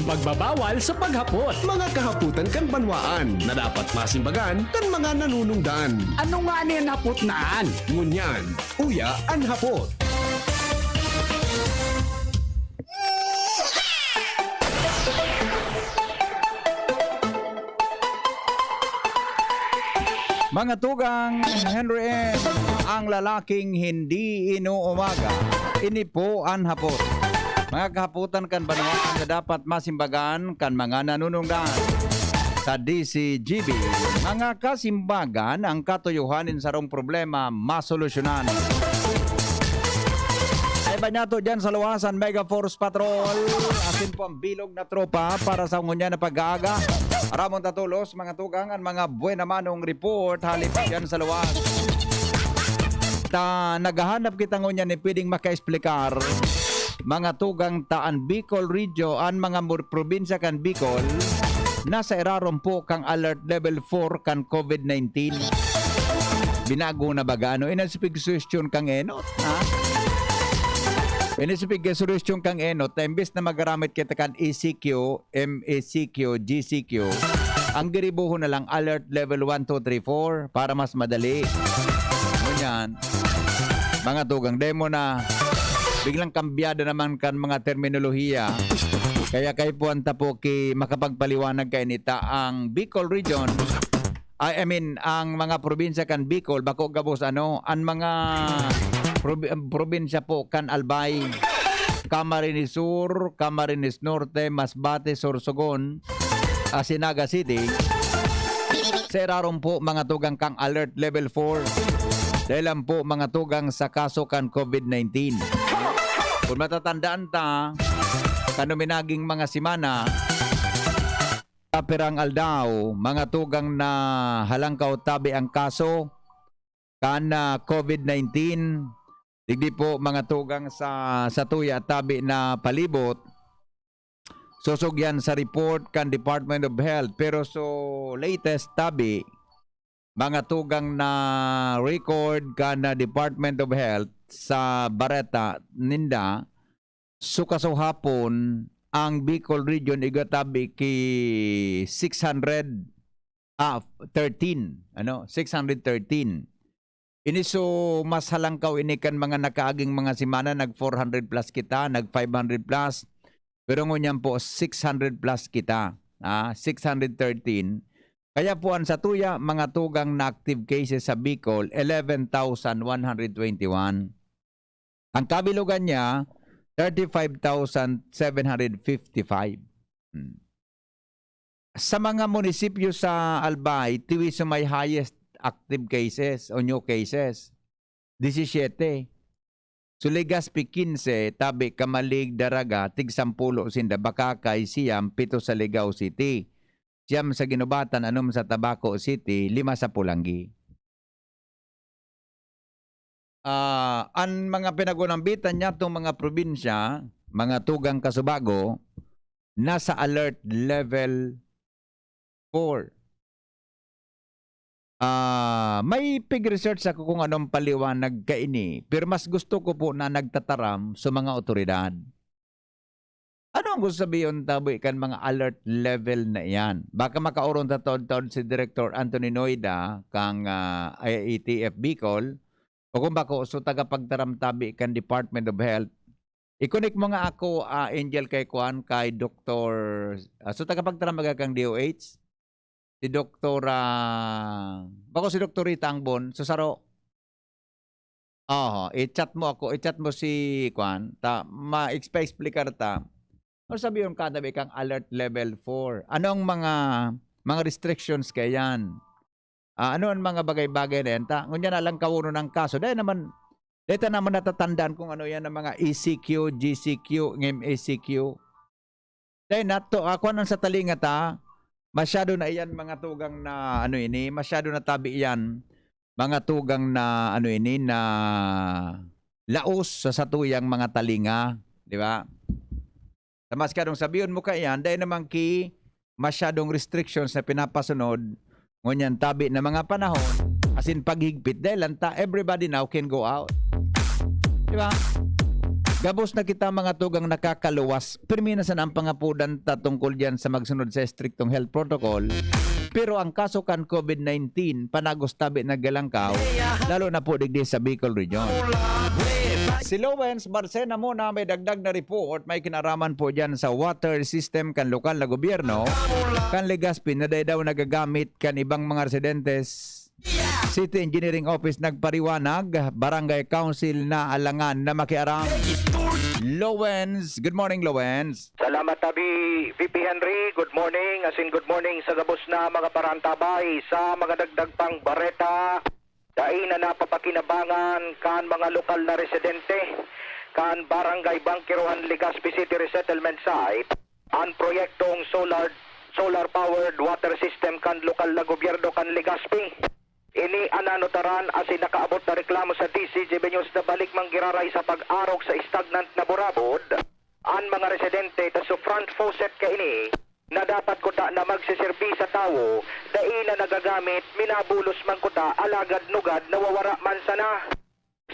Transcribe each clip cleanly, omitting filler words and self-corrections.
Magbabawal sa paghapot. Mga kahaputan kan banwaan na dapat masimbagan kan mga nanunungdan. Ano nga niyan hapot naan? Ngunyan, uya ang hapot. Mga tugang Henry M., ang lalaking hindi inuumaga, ini po ang hapot. Mga kahaputan kan banwaan na dapat masimbagan kan mga nanunungdan sa DCGB. Mga kasimbagan ang katuyuhanin sa rong problema masolusyonan. Ay ba niya to dyan sa luwasan, Mega Force Patrol. Asin po ang bilog na tropa para sa ngunya na pag-aaga. Aramon tatulos, mga tugang, ang mga buena manong report halip dyan sa luwas. Naghahanap kita ngunya ni pwedeng maka-explicar. Mga tugang taan Bicol Region, ang mga probinsya kan Bicol, nasa iraron po kang alert level 4 kan COVID-19. Binago na baga, ano? Inaspig suggestion kang enot, ha? Inaspig suggestion kang enot, imbes na magaramit kita kan ECQ, MECQ, GCQ, ang giribuho na lang alert level 1, 2, 3, 4 para mas madali. Ganyan. Mga tugang, demo na biglang kambyada naman kan mga terminolohiya. Kaya kay puwanta po ki makapagpaliwanag kay nita ang Bicol Region. I mean, ang mga probinsya kan Bicol, bako gabos ano, ang mga probinsya po kan Albay, Camarines Sur, Camarines Norte, Masbate, Sorsogon, Asinaga City. Seraron po mga tugang kang alert level 4. Dahil lang po mga tugang sa kaso kan COVID-19. Kung matatandaan ta, kanuminaging mga simana, kapirang aldaw, mga tugang na halangkaw tabi ang kaso, kana COVID-19, digdi po mga tugang sa tuya tabi na palibot, susog yan sa report kan Department of Health. Pero so latest tabi, mga tugang na record kana Department of Health sa Bareta, Ninda, sukasuhapon ang Bicol Region igatabi ki 613 ini so mas halangkaw ini kan mga nakaaging mga simana nag 400 plus kita, nag 500 plus, pero ngunyan po 600 plus kita, 613. Kaya po ang sa tuya mga tugang na active cases sa Bicol 11,121. Ang kabilugan niya 35,755. Sa mga munisipyo sa Albay, tiwi sa may highest active cases o new cases, 17. Suligaspi 15, tabi Kamalig, Daraga, tig 10 sinda, Bakakay, Siam, 7 sa Ligao City. Siyam sa Ginubatan, anom sa Tabaco City, 5 sa Pulangi. Ang mga pinagunambitan niya itong mga probinsya, mga tugang Kasubago, nasa alert level 4. May pig-research ako kung anong paliwanag kaini, pero mas gusto ko po na nagtataram sa mga otoridad. Ano ang gusto sabihin tabi kan mga alert level na yan? Baka makauron ta taon si Director Anthony Noida kang IATF Bicol, o kung bako so tagapagtaram tabi kan Department of Health. I-connect mo nga ako, Angel, kay Kuan, kay Dr. So tagapagtaram maga kang DOH, si Dr. Bako si Dr. Rita Angbon, so saro. I-chat mo ako, i-chat mo si Kuan, ma-explain ta. Ano sabi yung kadabi kang alert level 4? Ano ang mga restrictions kayan? Ano ang mga bagay-bagay na yan? Ngunyan na lang kawuno ng kaso. Dahil naman natatandaan kung ano yan ng mga ECQ, GCQ, MECQ. Dahil nato, ako nang sa talinga masyado na iyan mga tugang na masyado na tabi iyan mga tugang na na laos sa satuyang mga talinga, di ba? Mas kadong sabihin mo kayan, dahil naman masyadong restrictions na pinapasunod, ngunyan tabi na mga panahon, asin paghigpit, dahil everybody now can go out. Di ba? Gabos na kita mga tugang nakakaluwas. Perminasan ang pangapudan tungkol dyan sa magsunod sa striktong health protocol. Pero ang kaso kan COVID-19, panagos tabi na galangkaw, lalo na po digdi sa Bicol Region. Si Lowens Marcena muna may dagdag na report, may kinaraman po dyan sa water system kan lokal na gobyerno, kan Legazpi na daw nagagamit kan ibang mga residentes. City Engineering Office nagpariwanag, Barangay Council na alangan na makiaram. Lowens, good morning Lowens. Salamat tabi VP Henry, good morning, as in good morning sa gabos na mga parantabay sa mga dagdag pang bareta. Dai na napapakinabangan kan mga lokal na residente kan Barangay Bangkiruan Legazpi City Resettlement Site ang proyektong solar powered water system kan lokal na gobyerno kan Legazpi. Ini ananotaran asin nakaabot na reklamo sa DCGB News na balik manggiraray sa pag-arok sa stagnant na burabod. Ang mga residente ta sa front faucet ka ini na dapat kuta na magsiserbi sa tao, dai na nagagamit, minabulos man kuta, alagad-nugad, nawawara man sana.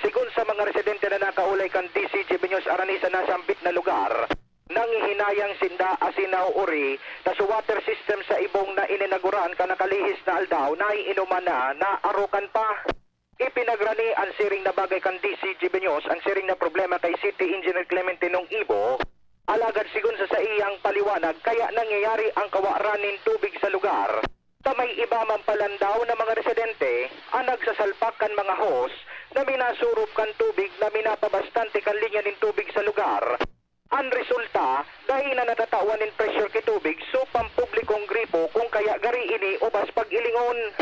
Sigun sa mga residente na nakaulay kan DCGB News arani sa nasambit na lugar, nangihinayang sinda asinaw uri ta sa water system sa ibong na ininaguran ka nakalihis na aldaw na inuman na arukan pa. Ipinagrani ang siring na bagay kan DCGB News ang siring na problema kay City Engineer Clemente nung Ibo. Alagad sigun sa iyang paliwanag kaya nangyayari ang kawaranin tubig sa lugar. Tamay iba man palandaw na mga residente ang nagsasalpak kan mga hose na minasurup kan tubig na minapabastante kan linya nin tubig sa lugar. Ang resulta, dahil na natatawan ng pressure kay tubig, so pampublikong gripo kung kaya gari ini ubas pag-ilingon.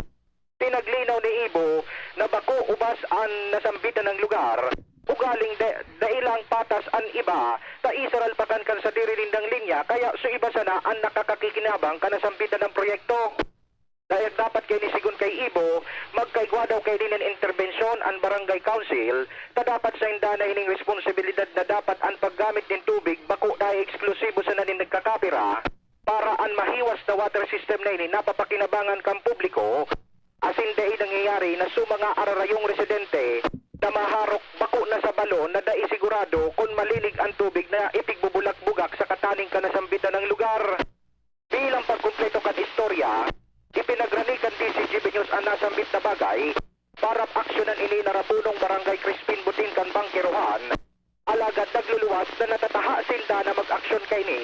Pinaglinaw ni Ibo na bako ubas ang nasambitan ng lugar. Ugaling dailang patas ang iba, taisaral pakan kan sa diririndang linya, kaya so iba sana ang nakakakikinabang ka nasambitan ng proyekto. Dahil dapat kay nisigun kay Ibo, magkaigwa daw kay din ang intervensyon ang barangay council, ta dapat sa indana ining responsibilidad na dapat ang paggamit ng tubig bako dahil eksklusibo sa nanin nagkakapira, para ang mahiwas na water system na ini napapakinabangan kang publiko, asin dahil nangyayari na sa mga ararayong residente, na maharok bako na sa balon na dai sigurado kung malilig ang tubig na ipigbubulak-bugak sa kataning kanasambitan ng lugar. Bilang pagkumpleto kat istorya, ipinagranikan DCGB News ang nasambit na bagay para aksyonan ini narapunong Barangay Crispin Butin kan Bangkiruan. Alagad nagluluwas na natataha silda na mag-aksyon kay ni.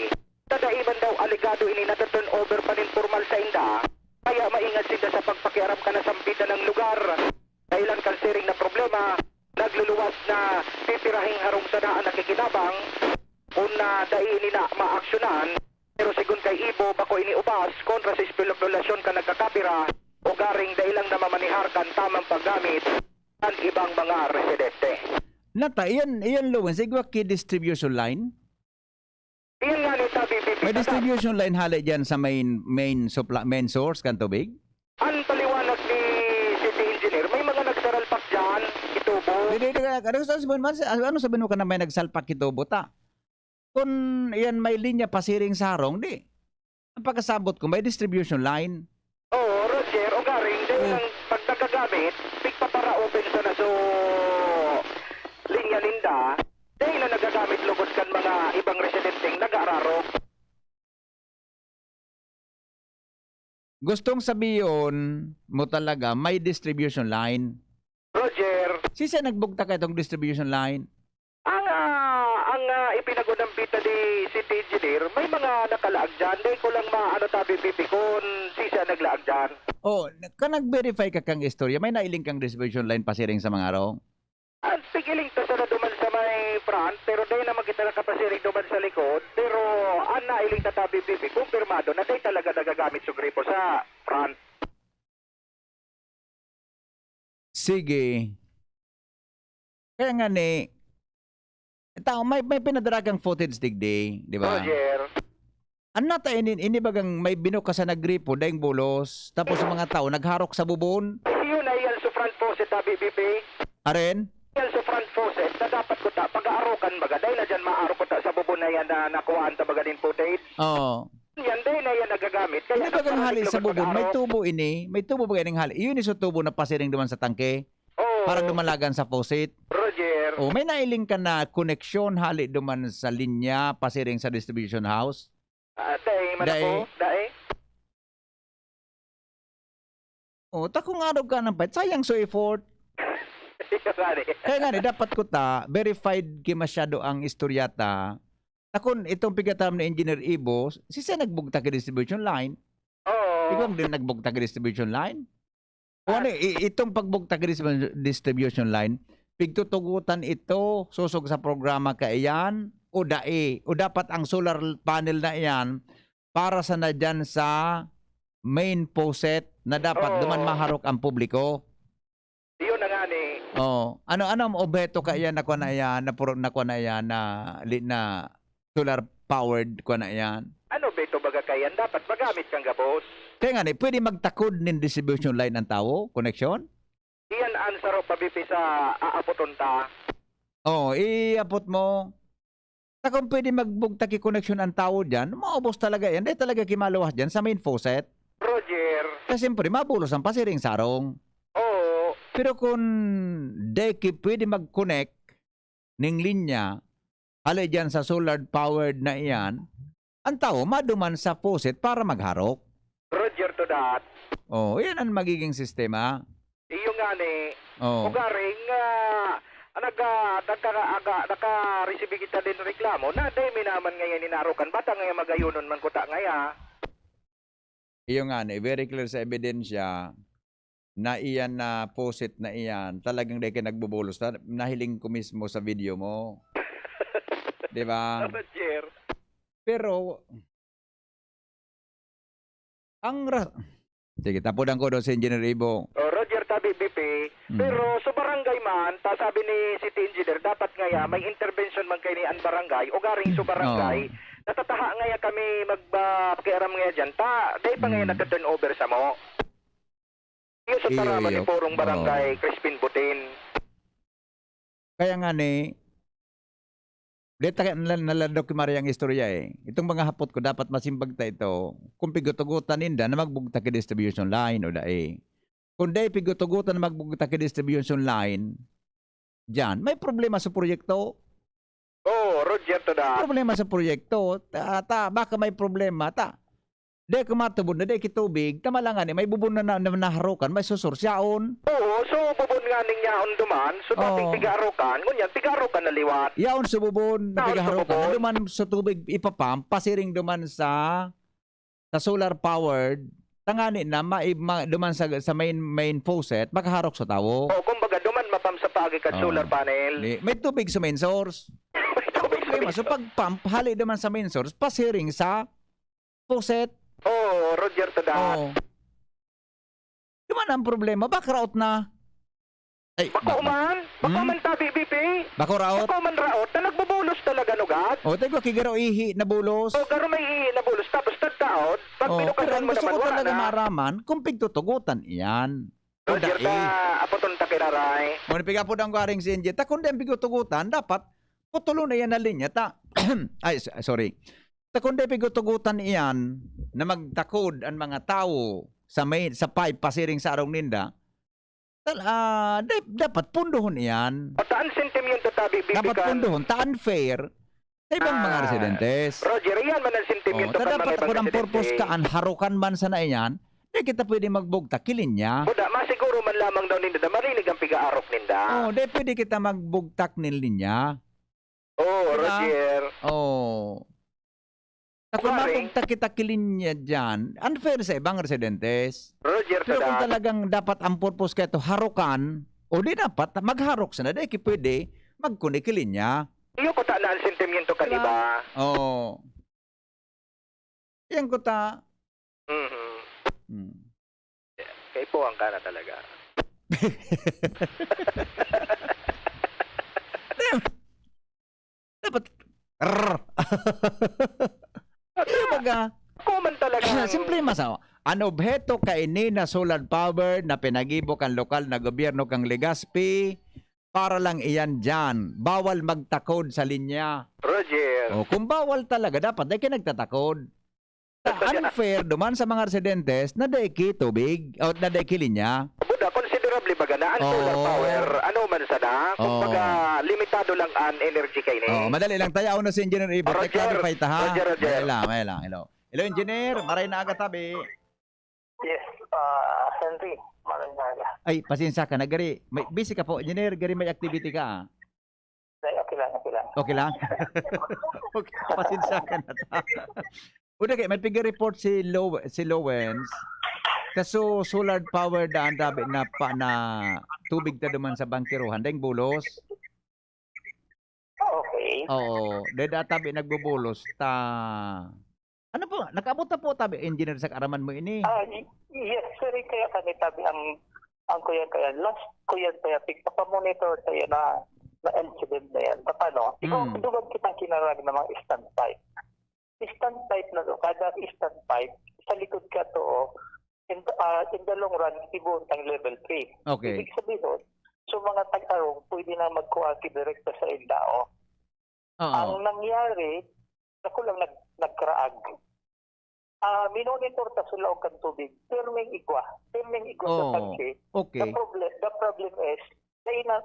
Tadaiman daw aligado ini nata-turn over pa nin formal sa inda. Kaya maingat silda sa pagpakiaram ka nasambitan ng lugar. Kailan kalsiring na problema, nagluluwas na pipirahing harong sa daan nakikinabang kung na dai ini na maaksyonan. Pero sigun kay Ibo, bako ini ubas kontra sa espekulasyon ka nagkakapira o garing dailang na mamanihar kan tamang paggamit ang ibang mga residente. Nata, iyan Lowens, igwa ki distribution line? Iyan nga ni Tabi Bibi. May distribution line hali dyan sa main source kan tubig? Ang paliwanag ni City Engineer, may mga nagsalpak dyan, itubo. Ano sabihin mo ka na may nagsalpak itubo ta? Kung iyan may linya pasiring sarong, di. Ang pagkasabot ko, may distribution line. Oo, Roger, o garing, dahil ang pagkagagamit, pigpapara open sa naso linya linda, dahil na nagagamit lubos kan mga ibang residenteng nag-aararo. Gustong sabihin mo talaga, may distribution line. Roger, Sisa nagbugta ka itong distribution line? ang ipinagunambita ni City Engineer, may mga nakalaag dyan. Dahil ko lang maano tabi pipi kung sisa naglaag dyan. Oh, ka nag-verify ka kang istorya, may nailing kang distribution line pasiring sa mga araw? Ang pigiling to sana duman sa may front, pero dahil naman kita nakapasiring duman sa likod, pero ang nailing na tabi pipi, kumpirmado na dahil talaga nagagamit sa gripo sa front. Sige. Kaya nga ni, may pinadaragang footage digdi, di ba? Roger, Ano nata ini bagang may binok ka sa nagripo, daing bulos, tapos yung mga tao nagharok sa bubon? yun ay yan sa front faucet tabi pipi. Aren? Yan sa front faucet na dapat ko ta pag-aarukan baga, dahil na dyan maaro ko ta sa bubon na yan na nakuhaan ta baga din footage. Oo. Yan, dahil na yan nagagamit. Kaya Hindi bagang hali sa bubon, may tubo ini, may tubo ba ganing hali? Iyon iso tubo na pasiring duman sa tangke, Oo, para dumalagan sa faucet. Roger. O may nailing ka na koneksyon hali duman sa linya pasiring sa distribution house? Dae man Dae. ako, dae. O takong araw ka ng pait, sayang so effort. Gani. Kaya nga ni, dapat ko verified ki masyado ang istoryata. Takon itong pigatam ni Engineer Ibo, si siya nagbugta ki distribution line. Oo. Ikaw din nagbugta ki distribution line. O ano, itong pagbugta ki distribution line, pigtutugutan ito, susog sa programa ka iyan, o dae. O dapat ang solar panel na iyan, para sa na dyan sa main poset na dapat Oo. duman maharok ang publiko. Yun na nga ni. Oh, ano objeto ka iyan na kuha na iyan, na kuha na iyan, na solar powered kuha na iyan. Ano beto baga kayan? Dapat magamit kang gabos. Kaya nga ni, pwede magtakod ng distribution line ng tao, connection? Iyan answer o pabipi sa aapoton ta. Oh, iapot mo. Na kung pwede magbugtaki connection ang tao dyan, maubos talaga yan. Dahil talaga kimalawas dyan sa main faucet. Roger. Kasi siyempre, mabulos ang pasiring sarong. Oo. Pero kung deki pwede mag-connect ng linya, alay dyan sa solar-powered na iyan, ang tao maduman sa faucet para magharok. Roger to that. Oh, yan ang magiging sistema. Iyo nga ni. Oh. Ugaring naka-receive kita din reklamo na day minaman ngayon inarukan bata ngayon magayunon man kuta ngaya. Iyo nga ni, very clear sa ebidensya na iyan na faucet na iyan, talagang deki nagbubulos. Nahiling ko mismo sa video mo. Di ba? Roger. Pero, sige, tapunan ko doon sa Engineer Ibo. Roger tabi BP. Pero sa barangay man, sabi ni City Engineer, dapat ngaya may intervention man kay ni an barangay o garing sa barangay. Natataha ngaya kami magpakiaram ngaya dyan. Day pa ngaya nagka-turnover sa mo. Yung sa taraman ni Purong Barangay, Crispin Butin. Kaya nga ni, dito naladokumari ang istorya eh. Itong mga hapot ko, dapat masimbag ta ito. Kung pigutugutan ninda na magbugta ki distribution line o dae. Kung dae pigutugutan na magbugta ki distribution line, dyan, may problema sa proyekto. Oh, Roger to that. Problema sa proyekto. Baka may problema. Di kumatubod na di kitubig, tamalangan may bubon na naharukan, may susursyaon. Oo, so bubon nga niya on duman, so dating tigarukan, ngunyan, tigarukan na liwat. Yaon sa bubon, Yaon sa napigaharukan. bubon. Na duman sa tubig ipapump, pasiring duman sa solar powered, tangani na duman sa main faucet, makaharok sa tao. O, kumbaga, duman mapam sa pagi ka solar panel. May tubig sa main source. May tubig sa Problema, so pag pump, hali duman sa main source, pasiring sa faucet. Oo, Roger to that. Oh. Duman ang problema, backroute na. Ay, Bako man tabi, BP. Backroute. Bako man raot, na nagbubulos talaga nugat. O, tayo ko kigaro ihi na bulos. O, garo may nabulos, tapos tagtaot, pag Pero pinukasan ang mo gusto naman, ko wala talaga na. maraman kung pigtutugutan iyan. O Roger dae. apoton ta kinaray. O napiga po ng garing si NJ. Ta kung di ang pigtutugutan, dapat putulo na yan na linya. Ay, sorry. Ta kung di pigtutugutan iyan na magtakod ang mga tao sa pipe pasiring sa arong ninda, dapat punduhon iyan. O, taan sentimiento tabi, BP Dapat kan. punduhon. Ta unfair sa ibang mga residentes. Roger, yan man ang sentimiento Ta kan dapat mga ako ng residente. purpose ka, harukan man sa na iyan, di kita pwede magbugta, kilin niya. Buda, masiguro man lamang daw ninda, marinig ang pigaarok ninda. Oh, di pwede kita magbugtak ng linya. Oh, Diba? Roger. Oh. Kung Maring. mabugtak kita kilinya dyan, unfair sa ibang residentes. Roger to Pero kung that. talagang dapat ang purpose kaya ito harukan, o di dapat magharok sa na, di pwede magkunik kilinya. Iyo ko ta na ang sentimiento kan Diba? iba. Oh. Yan ko ta. Mhm. Hmm. Kay po ang kana talaga. Dapat Baga, Ako man talaga. simple masawa. Ang objeto kaini na solar power na pinagibok ang lokal na gobyerno kang Legazpi para lang iyan dyan. Bawal magtakod sa linya. Roger. O, kung bawal talaga, dapat dahil nagtatakod. Unfair duman sa mga residentes na daiki tubig o na daiki linya. Buda, considerable ba baga na ang solar Oo. power, ano man sana, kung Oo. baga limitado lang ang energy kay ni. Oh, madali lang tayo na si Engineer Ibo. Roger. Clarify ta ha. Roger, Roger. May lang. Hello. Hello Engineer, maray na aga tabi. Yes, Henry, maraming Ay, pasensya ka na gari. May busy ka po, Engineer, gari may activity ka. Ah. Okay lang. Okay lang. Okay, pasensya ka na ta. Una kay may figure report si Lowens. Kaso solar power daan dabi na tubig ta duman sa bangkiruhan deng bulos. Okay. Oo, deda tabi nagbubulos ta. Ano po? Nakaabot na po tabi engineer sa karaman mo ini. Yes, sorry, kaya kami tabi ang kuya last kuya kaya pagpapamonitor tayo na incident na yan. Paano? Ikaw, dugang kitang kinarag ng mga stand pipe. Stand pipe na to, kada stand pipe, sa likod ka to, in the long run, ibuot ang level 3. Okay. Ibig sabihin, so mga tag-arong, pwede na magkuwaki direkta sa indao. Oo. Ang nangyari, ako lang nagkaraag. Minonitor ta sila og kan tubig. Terming igwa sa Oh, tangke. okay. The problem is, dahil na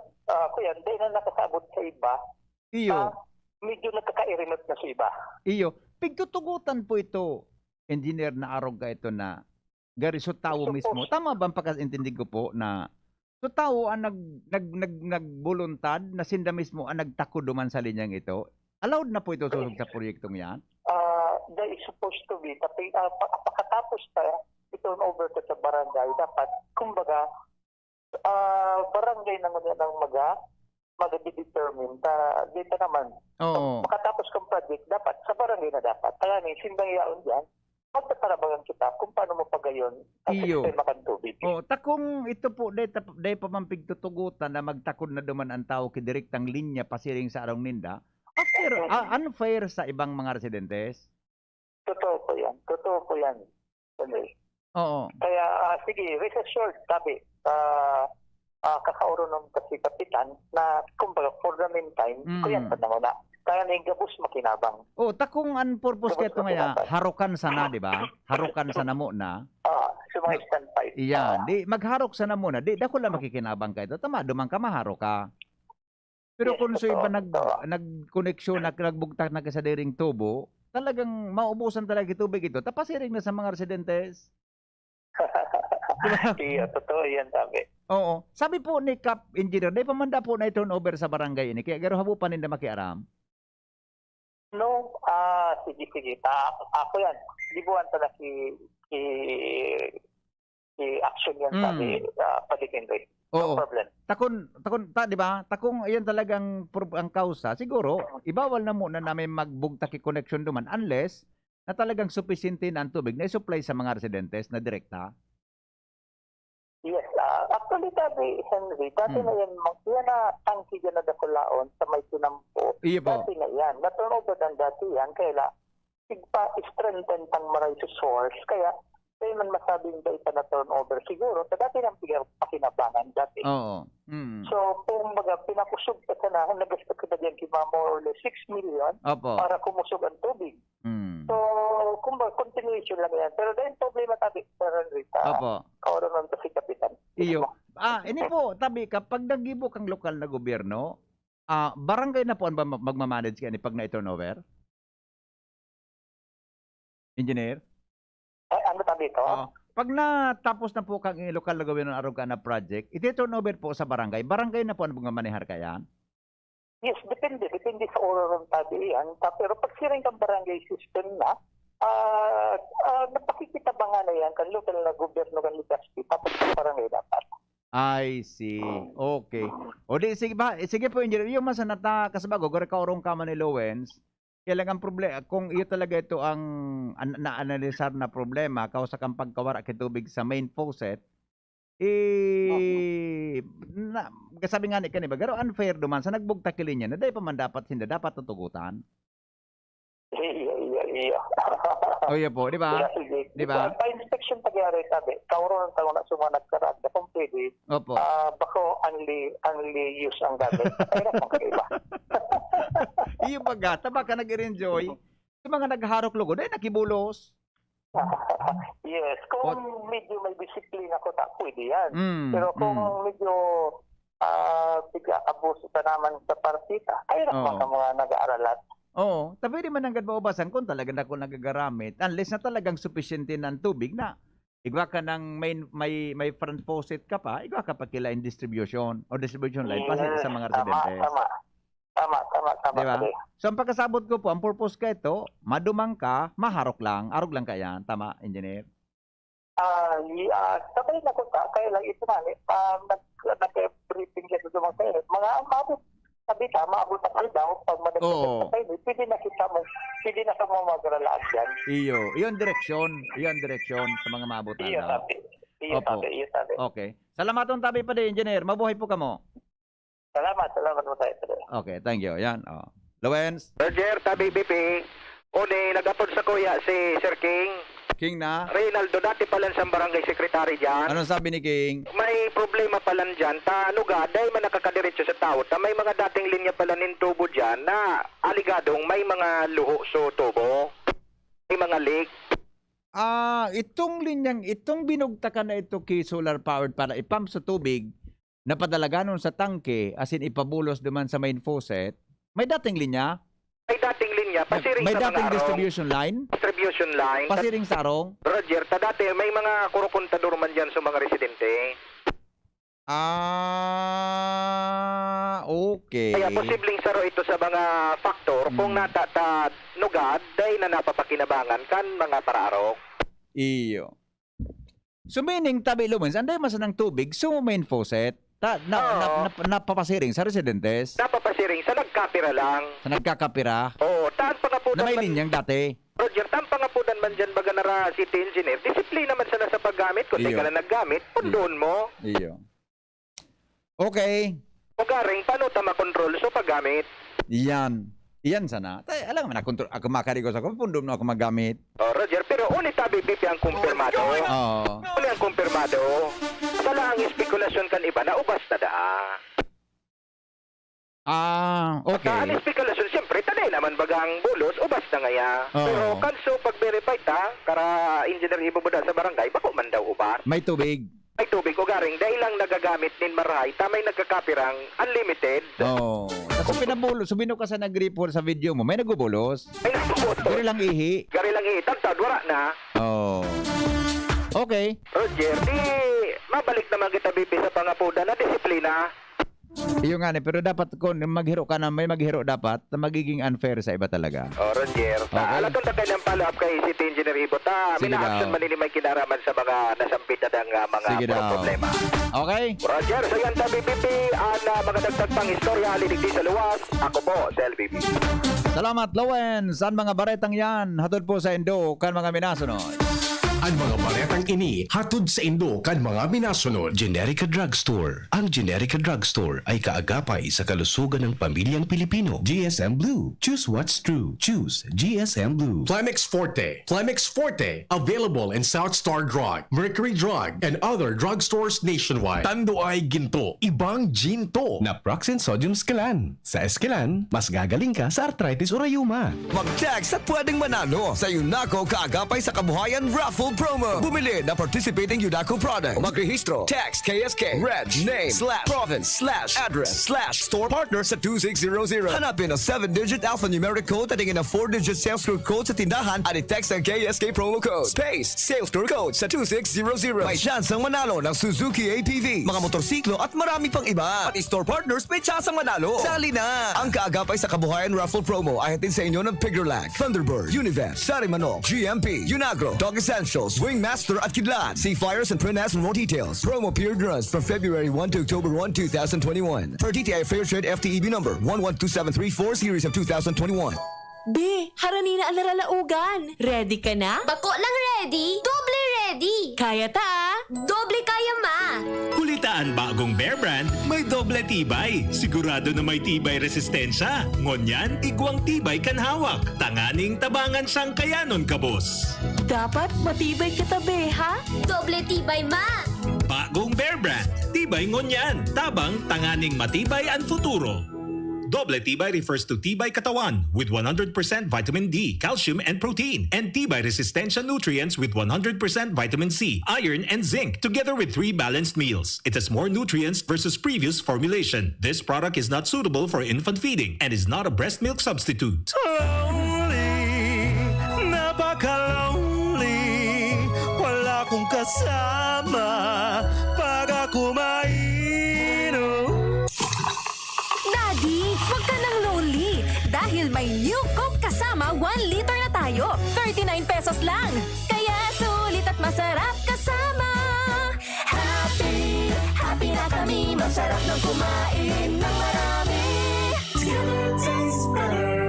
nakasabot sa iba, Iyo. medyo nakakairimot na sa iba. Iyo, pigtutugutan po ito, engineer na arog ka ito na gari so tao mismo. Tama ba ang pagkaintindi ko po na so tao ang nagbuluntad na sinda mismo ang nagtako duman sa linyang ito? Allowed na po ito susog sa proyektong yan? That is supposed to be. Tapi pagkatapos i-turn over to sa barangay, dapat, kumbaga, barangay naman yan ang mag-determine. Dito naman, Oo. makatapos kong project, dapat sa barangay na dapat. Kaya simbang yaon dyan, magtatarabagan kita kung paano mo pagayon ang Iyo. sistema kan tubig. Oh, takong ito po day pa man pigtutugutan na magtakod na duman ang tao kidirektang linya pasiring sa arong ninda. Unfair sa ibang mga residentes. Totoo po yan. Henry. Oo. Kaya, sige, rest assured, sabi, kakauro nung kasi kapitan na, kumbaga, for the meantime, kuyan pa na muna. Kaya na yung gabus makinabang. Oh, takong ang purpose kaya ito nga, harukan sana, di ba? Harukan sana mo na. Sa mga standpipe. Iyan, di magharok sana muna. Di dako lang makikinabang ka ito. Tama, dumang ka maharo ka. Pero Yes, kung so iba totoo. nagkoneksyon, nagbugtak na sa diring tubo, talagang maubusan talaga yung tubig ito. Tapasiring na sa mga residentes. Iya, totoo yan, sabi. Oo. Sabi po ni Cap Engineer, dahil pamanda po na turn over sa barangay ini. Kaya garo habo pa ninda makiaram. No, sige. Ako yan. Libuan ta na si action yan, sabi, palikin rin. No Oo. problem. Takon ta, di ba? Takong iyon talagang ang kausa. Siguro, ibawal na muna namin magbugtaki connection duman unless na talagang sufficiente na ang tubig na i-supply sa mga residentes na direkta. Yes, actually, sabi, Henry, dati na yan na tangki dyan na dakulaon sa may tinampo. Iyo po. Dati na yan. Na-turn over ng dati yan. Kaya strengthen pang maray sa source. Kaya man masabing ba ito na-turn over siguro. Sa dati ng pakinabangan dati. Oo. So, kung baga, pinakusog ka na, nagasta ka na dyan kima more or less 6 million Opo. para kumusog ang tubig. So, kung baga, continuation lang yan. Pero dahil problema tabi, Sir Henry, Opo. kauro nun si Kapitan. Iyo. Ini po, tabi, kapag nagibok ang lokal na gobyerno, barangay na po ang magmamanage kaya ni pag na-turn over? Engineer? Ano tabi ito? Oo. Pag natapos na po kang lokal na gobyerno arog ka na project, iti-turn over po sa barangay. Barangay na po ang manahar kaya? Yes, depende. Depende sa oras ng tabi yan. Pero pag siring kang barangay system na, napakikita ba nga na yan kan lokal na gobyerno kan Legazpi, tapos sa barangay dapat. I see. Okay. O di, sige ba? Sige po, engineer. Yung masanata kasabago, gore ka orong kama ni Lowens, kailangan problema, kung iyo talaga ito ang na-analisar na problema, kausa kang pagkawara kitubig sa main faucet, sabi nga ni kaniba, garo unfair duman sa nagbugta kilinya na dahil pa man dapat hindi dapat tutugutan. Iya. O iya po, di ba? Sige. Di ba? Pa-inspection pagyari sabi, kauro ng taon na sumanag karag, na kung pwede, Opo. bako only use ang gamit. Kaya naman kaiba. Iyo baga, taba ka nag-enjoy. Sa mga nagharok lugo, dahil nakibulos. Yes, kung medyo may disiplina ko, pwede yan. Pero kung medyo bigla-abuso ka naman sa partita, kaya naman ka mga nag-aaralat. Oo, tapi di man ang gadbaubasan kung talaga na ako nagagaramit unless na talagang sufficiente ng tubig na igwa ka ng may front faucet ka pa, igwa ka pa kila in distribution o distribution line pa sa mga residentes. Tama. Diba? Okay. So ang pagkasabot ko po, ang purpose ka ito, madumang ka, maharok lang, arog lang ka yan. Tama, engineer? Sabay na ko kaya lang ito na, nag-briefing ka doon mga kayo. Mga mabot, sabi ka, maabot na kayo daw, pag madagdagan sa kayo, pwede na ka mo mag-relax yan. Iyon direksyon sa mga maabot na Iyo daw. sabi. Okay. Salamat ang tabi pa din, engineer. Mabuhay po ka mo. Salamat mo tayo. Okay, thank you. Yan. Lawrence, Roger, tabi BP. Uni, nagapod sa kuya si Sir King. King na. Reynaldo, dati palan sa barangay secretary dyan. Anong sabi ni King? May problema palan dyan. Gaday man nakakadiretso sa tao. May mga dating linya pala nin tubo dyan na aligadong may mga luho sa tubo. May mga leak. Itong binugtakan na ito kay solar powered para ipump sa tubig na padalaganon sa tangke as in ipabulos duman sa main faucet, may dating linya? May dating linya, pasiring May sa mga dating arong. distribution line? Distribution line. Pasiring sa arong? Roger, dati may mga kurukuntador man dyan sa mga residente. Okay. Kaya posibleng saro ito sa mga faktor kung nugad day na napapakinabangan kan mga paraarok. Iyo. So meaning, tabi lumens, anday masa ng tubig, so main faucet, napapasiring sa residentes, Napapasiring sa nagkapira lang. sa nagkakapira, Oo, taan na pangapudan may man. linyang dati. Roger, taan pangapudan man dyan baga nara city engineer. Disiplina man sana sa paggamit. Kung di Iyo. ka na naggamit, pundon mo. Iyo. Okay. O garing, paano ta makontrol sa paggamit? Iyan sana. Alam mo na, ako makarigo sa pundom na ako magamit. O Roger, pero unit tabi BP ang kumpirmado. Oo. Uli ang kumpirmado. Wala ang espekulasyon kan iba na ubas na daa. Okay. Ang espekulasyon, siyempre, tanay naman bagang bulos, ubas na ngaya. Oo. Pero kanso, pag-verify ta, kara engineer ibubuda sa barangay, bako man daw ubas. May tubig. Ay tubig o garing, dahil lang nagagamit nin marahay, tamay nagkakapirang unlimited. Oo. Tapos pinabulos, subino ka sa nag-report sa video mo, may nagubulos. Ay nagpuputo. Pero lang ihi. Gari lang itagtad, wala na. Oo. Okay. Roger, di mabalik naman kita BP sa pangapuda na disiplina. Iyo nga pero dapat kung maghiro ka na, may maghiro dapat na magiging unfair sa iba talaga. O Roger, Okay. alam kong kailang follow-up kay City Engineer Ibo. Sige Mina-action daw. man may kinaraman sa mga nasampit na mga Sige daw. problema. Okay? Roger, sa yan tabi BP, mga dagdag pang istorya, liligdi sa luwas. Ako po, sa LBB. Salamat, Lowen. Saan mga baretang yan? Hatod po sa Indo, kan mga minasunod. Ang mga baretang ini hatod sa Indo kan mga minasunod. Generica Drugstore. Ang Generica Drugstore ay kaagapay sa kalusugan ng pamilyang Pilipino. GSM Blue. Choose what's true. Choose GSM Blue. Plemix Forte. Plemix Forte. Available in South Star Drug, Mercury Drug, and other drugstores nationwide. Tando ay ginto. Ibang ginto. Naproxen Sodium Scalan. Sa Escalan, mas gagaling ka sa arthritis o rayuma. Mag-text at pwedeng manalo sa Unaco Kaagapay sa Kabuhayan Raffle Promo. Bumili na participating Unaco product. Magrehistro. Text KSK, Reg, Name, Province, Address, Store Partner sa 2600. Hanapin ang 7-digit alphanumeric code at hingin ang 4-digit sales code code sa tindahan at i-text ang KSK promo code. Space, sales store code sa 2600. May chance ang manalo ng Suzuki ATV, mga motorsiklo at marami pang iba. Pati store partners may chance ang manalo. Sali na! Ang Kaagapay sa Kabuhayan Raffle Promo ay hatid sa inyo ng Piggerlac, Thunderbird, Univest, Sarimanok, GMP, Unagro, Dog Essentials, Wingmaster at Kidlat. See flyers and print ads for more details. Promo period runs from February 1 to October 1, 2021. Per DTI Fair Trade FTEB number 112734 series of 2021. Be, harani na ang laralaugan. Ready ka na? Bako lang ready, doble ready. Kaya ta? Doble kaya ma. Kulitaan bagong Bear Brand, may doble tibay. Sigurado na may tibay resistensya. Ngonyan, igwang tibay kan hawak. Tanganing tabangan sang kayanon kabos. Dapat matibay kita, be, ha? Doble tibay ma. Bagong Bear Brand, tibay ngonyan. Tabang tanganing matibay ang futuro. Doble Tibay refers to Tibay Katawan with 100% vitamin D, calcium, and protein, and Tibay Resistensya nutrients with 100% vitamin C, iron, and zinc, together with 3 balanced meals. It has more nutrients versus previous formulation. This product is not suitable for infant feeding and is not a breast milk substitute. Napaka-lonely, wala akong kasama pag ako mainom. Daddy, huwag ka nang lonely. Dahil may new Coke kasama 1 liter na tayo. 39 pesos lang. Kaya sulit at masarap kasama. Happy, happy na kami. Masarap nang kumain ng marami. Together tastes better.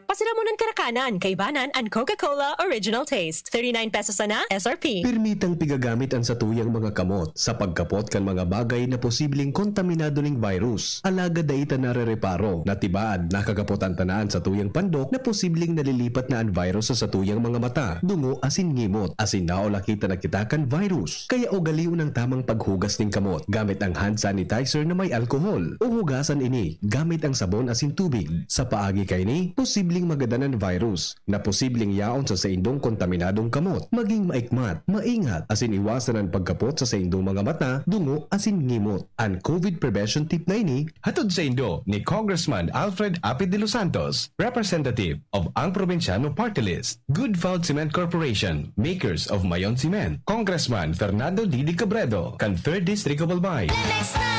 Pasiramunan Karakanan, Kaibanan, and Coca-Cola Original Taste. 39 pesos na SRP. Permitang pigagamit ang satuyang mga kamot sa pagkapot kan mga bagay na posibleng kontaminado ning virus. Alaga daita na reparo na tibaad nakagapot ang tanaan sa tuyang pandok na posibleng nalilipat na ang virus sa satuyang mga mata, dungo asin ngimot, asin naolakita na kita kan virus. Kaya ugaliw ng tamang paghugas ning kamot gamit ang hand sanitizer na may alkohol o hugasan ini gamit ang sabon asin tubig. Sa paagi kay ni, posibleng magadanan virus na posibleng yaon sa indong kontaminadong kamot. Maging maikmat, maingat, asin iwasan ang pagkapot sa indong mga mata, dungo, asin ngimot. Ang COVID prevention tip na ini, hatod sa indo ni Congressman Alfred Apid de los Santos, representative of ang Provinciano Party List, Good Fault Cement Corporation, makers of Mayon Cement, Congressman Fernando Didi Cabredo, kan 3rd District of Albay. Lemex na,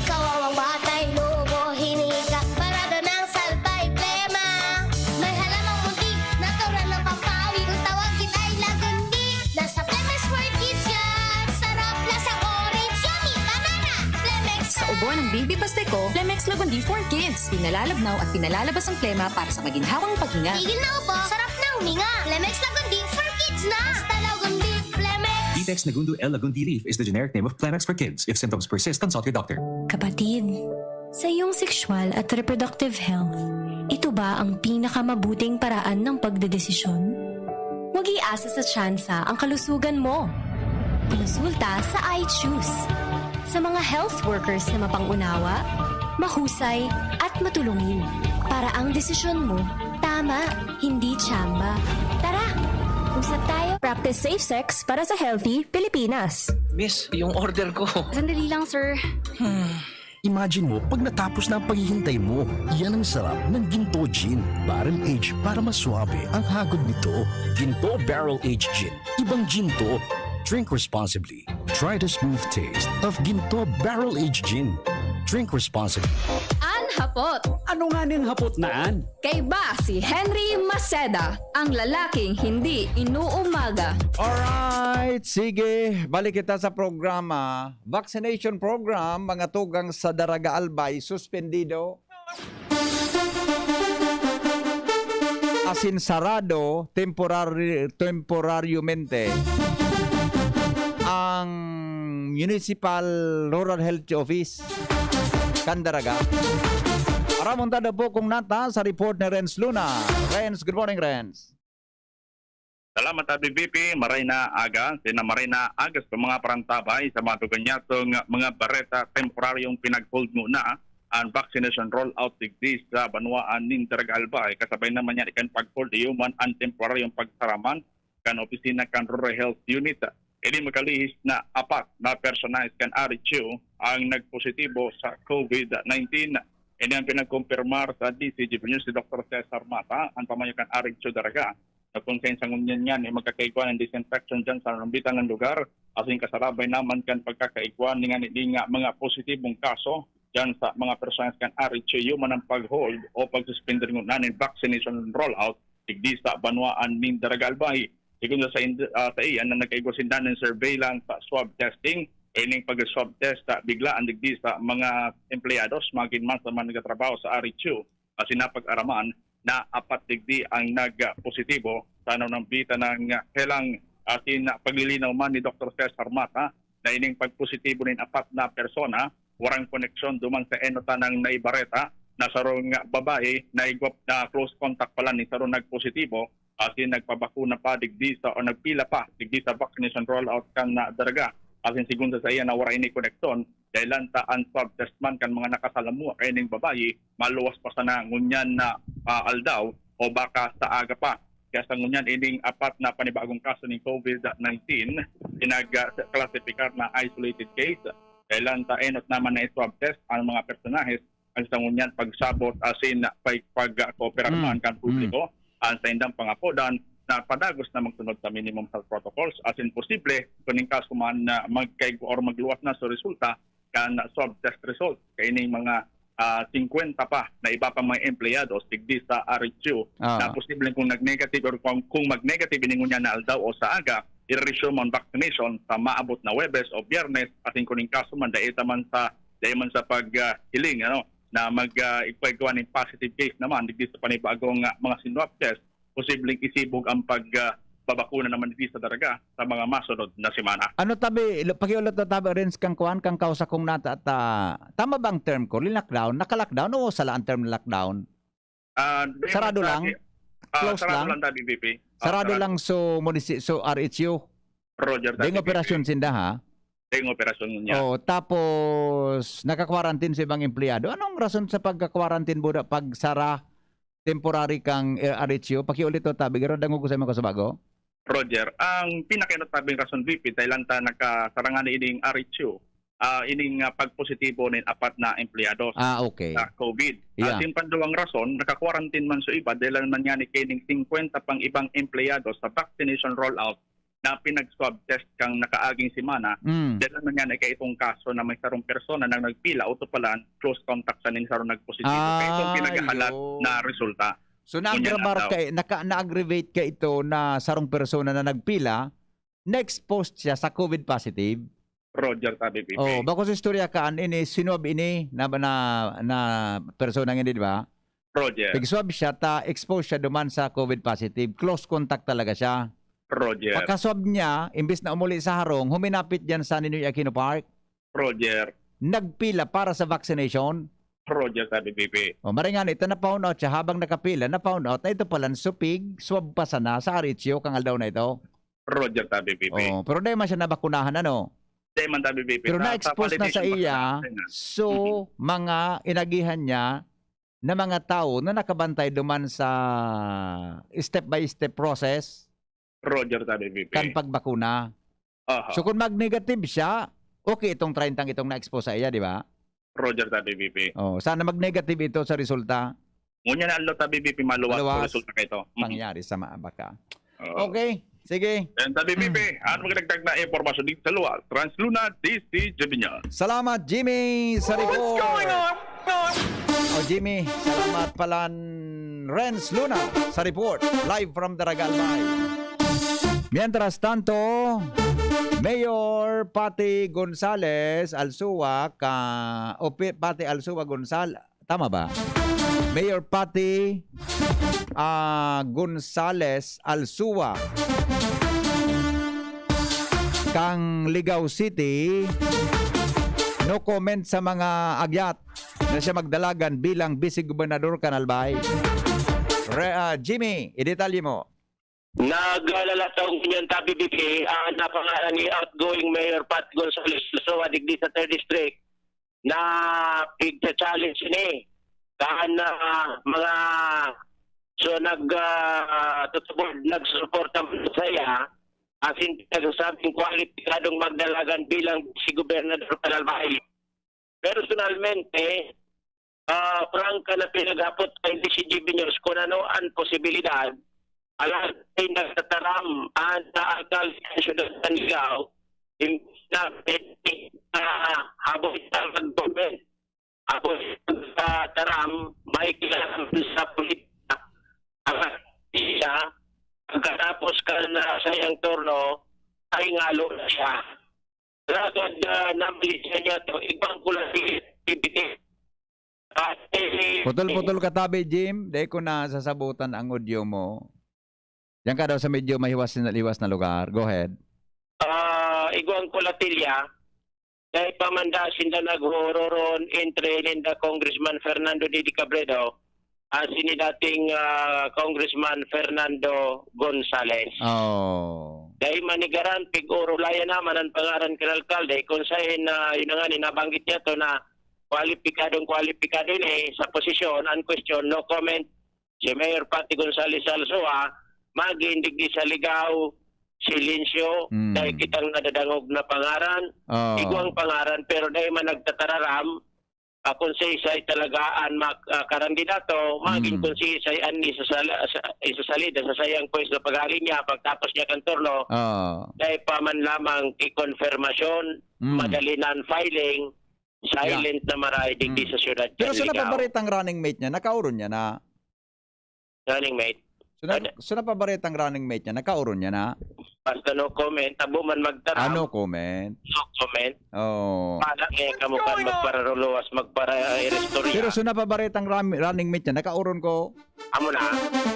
kawawang batay, lubo, hinika, parado ng salbay, plema. May halamang muntik, natural ng pampawi, kung tawagin ay lagundi. Nasa Lemex for Kids yan, sarap lasa orange, yummy, banana. Lemex Sa ubo ng baby pasteko, Lemex Lagundi for Kids. Pinalalabnaw at pinalalabas ang plema para sa maginhawang paghinga. tigil na upo, sarap ng huminga. Lemex Lagundi for Kids na. Basta Lagundi, Lemex. Detex Nagundu L. Lagundi Leaf is the generic name of Plemex for kids. If symptoms persist, consult your doctor. Kapatid, sa iyong sexual at reproductive health, ito ba ang pinakamabuting paraan ng pagdedesisyon? Huwag iasa sa tsansa ang kalusugan mo. Konsulta sa iChoose. Sa mga health workers na mapangunawa, mahusay at matulungin para ang desisyon mo tama, hindi tsamba. Tara, usap tayo. Practice safe sex para sa healthy Pilipinas. Miss, yung order ko. Sandali lang, sir. Imagine mo, pag natapos na ang paghihintay mo, yan ang sarap ng Ginto Gin. Barrel Age para maswabe ang hagod nito. Ginto Barrel Age Gin. Ibang Ginto. Drink responsibly. Try the smooth taste of Ginto Barrel Age Gin. Drink responsibly. Hapot. Ano nga ning hapot naan? Kay ba si Henry Maceda, ang lalaking hindi inuumaga. Alright, sige. Balik kita sa programa. Vaccination program, mga tugang sa Daraga Albay, suspendido. Asin sarado, temporaryamente, ang Municipal Rural Health Office, Candaraga. Aramontada po kung nata sa report ni Renz Luna. Renz, good morning, Renz. Salamat ABVP, maray na aga, sinamaray na agas sa mga parantabay sa mga tuganyatong mga bareta temporaryong pinag-hold muna ang vaccination rollout digdi sa Banwaan ning Daraga Albay. Kasabay naman yan ikan pag-hold human ang temporaryong pagsaraman kan opisina kan Rural Health Unit. Ini makalihis na 4 na personalized kan RHU ang nagpositibo sa COVID-19. Ini ang pinagkumpirmar sa DCGP News si Dr. Cesar Mata, ang pamayakan RHU Daraga. Nagkonsensa ngunyan yan, magkakaigwan ng disinfection dyan sa rambitan ng lugar. Asing kasarabay naman kan pagkakaigwan nga mga positibong kaso dyan sa mga personas kan RHU man ang pag-hold o pag-suspender ng vaccination rollout digdi sa Banwaan ning Daraga Albay. Sigun sa iyan na nagkaigwasindan ng surveillance sa swab testing, ining pag-swab test bigla ang digdi sa mga empleyados, mga kinman sa mga nagatrabaho sa RHU, sinapag-araman na 4 digdi ang nag-positibo sa ng bita ng kailang paglilinaw man ni Dr. Cesar Mata na ining pag-positibo ng 4 na persona, warang koneksyon duman sa enota ng naibareta na sarong babae na close contact pala ni sarong nag-positibo nagpabakuna pa digdi sa o nagpila pa digdi sa vaccination rollout kan na Daraga. asin sigun sa iya na wala ini koneksyon dahil ta unswab test man kan mga nakasalamuha kay ning babayi maluwas pa sana ngunyan na aldaw o baka sa aga pa. Kaya sa ngunyan ining apat na panibagong kaso ng COVID-19 pinag-classificar na isolated case dahil ta enot naman na swab test ang mga personahes ang sa ngunyan pagsabot asin pag-cooperar man kan publiko ang sa indang pangapodan na padagos na magsunod sa minimum health protocols as in posible kuning kaso man na magkaigo or magluwas na sa resulta kan swab test result kay ining mga 50 pa na iba pa mga empleyado sigdi sa RHU na posible kung nag-negative or kung mag-negative iningon niya na aldaw o sa aga i-resume on vaccination sa maabot na Webes o Biyernes atin kuning kaso man dahil man sa paghiling na mag-ipagawa ng positive case naman digdi sa panibagong mga sinwab test posibleng isibog ang pagbabakuna naman dito sa daraga sa mga masunod na semana. Ano tabi, pakiulat na tabi rin kang kuhan, kang kausa kong nata at tama bang term ko? Lockdown? Naka-lockdown o sala ang term na lockdown? Sarado lang? Close sarado lang? Tabi, VP. Sarado lang so RHU? Roger. Ding operasyon sinda ha? Ding operasyon niya. Oh, tapos naka-quarantine sa ibang empleyado. Anong rason sa pagka-quarantine buda pag sara temporary kang RHU? Pakiulit to tabi, garo dango ko sa mga kasabago? Roger, ang pinakinatabing rason VP dahil ta nakasarangan ining RHU, ining pagpositibo ng apat na empleyado Okay. sa COVID. Yeah. Ating panduang rason, naka-quarantine man sa iba dahil man yan ikining 50 pang ibang empleyado sa vaccination rollout na pinag-swab test kang nakaaging semana. Dahil man yan kay itong kaso na may sarong persona na nagpila o tupalan, close contact sa ning sarong nagpositibo. Kaya itong pinagahalat na resulta. So na-aggravate ka ito na sarong persona na nagpila, na-expose siya sa COVID positive. Roger, tabi, VP. Oh, bako sa istorya kaan ini sinwab ini na persona ngini, di ba? Roger. Pag-swab siya, expose siya duman sa COVID positive. Close contact talaga siya. Roger. Pagka-swab niya, imbis na umuli sa harong, huminapit diyan sa Ninoy Aquino Park. Roger. Nagpila para sa vaccination. Roger, sabi VP. O, maringan ito na found out siya habang nakapila, na found out na ito pala supig, swab pa sana sa RHU, kang aldaw na ito. Roger, sabi VP. Oh, pero dahil man siya nabakunahan, ano? Dahil man sabi VP. Pero na-expose na sa iya, so mga inagihan niya na mga tao na nakabantay duman sa step-by-step process Roger, sabi VP. kan pagbakuna. So kung mag-negative siya, okay itong 30 itong na-expose sa iya, di ba? Roger, sabi VP. Oh, sana mag-negative ito sa resulta. Ngunya na alo tabi VP maluwas po resulta ka ito. Pangyari sa maabaka. Okay, sige. And sabi VP, ano magdagdag na impormasyon dito sa luwas? Transluna, DC, Jebinyan. Salamat, Jimmy, sa report. What's going on? Oh, Jimmy, salamat pala Renz Luna sa report. Live from Daragalmay. Mientras tanto, Mayor Pati Gonzales Alsua Pati Alsua Gonzales, tama ba? Mayor Pati Gonzales Alsua kang Ligao City no comment sa mga agyat na siya magdalagan bilang Vice Gobernador Kanalbay. Jimmy, idetalye mo. Nag-alala sa Union Tabi BP ang napangalan ni outgoing Mayor Pat Gonzales Alsua digdi sa 3rd District na pigta-challenge ni kaan na mga so nag-suporta sa iya asin nagsasabing kwalipikadong magdalagan bilang si Gobernador Kanalbay. Personalmente, prangka na pinaghapot kay DCGB News kung ano ang posibilidad alam ay nagtataram ang alkalde ng siyudad ng Ligao na habang mag-government habang taram may kilang sa politika ang siya pagkatapos ka na sa iyang turno ay ngalo na siya ragad nabilisya niya ito ibang kulasibiti Putol-putol ka tabi, Jim. Dahil ko na sasabutan ang audio mo. Yan ka daw sa medyo mahiwas na lugar. Go ahead. Iguang Colatilya, dahil pamandasin na nag-hororon entre Linda Congressman Fernando Didi Cabredo at sini dating Congressman Fernando Gonzales. Oh. Dahil Day manigaran pig-uro layan naman ang pangaran kay alkalde kung sahin na yun nga ni nabanggit niya to na kwalipikado ni sa posisyon unquestion no comment si Mayor Pati Gonzales Alsoa magindig di sa ligaw silensyo dahil kitang nadadangog na pangaran igwang pangaran pero dahil man nagtatararam kung sa isa'y talagaan kandidato, maging kung sa isa'y ani isasalida sa sayang pwes na pag-aari niya pagtapos niya kang turno, dahil pa man lamang i-confirmasyon, madalinan filing, silent na maray digdi sa syudad. Pero sila pa baritang running mate niya, nakauron niya na? Running mate? Sila pa baritang running mate niya, nakauron niya na? Basta no comment, tabo man magtaram. No comment? No comment. Oh. Palang kamukan magpararuluwas, magpara-restorya. Pero suna pa baritang running mate niya, nakauron ko? Amo na?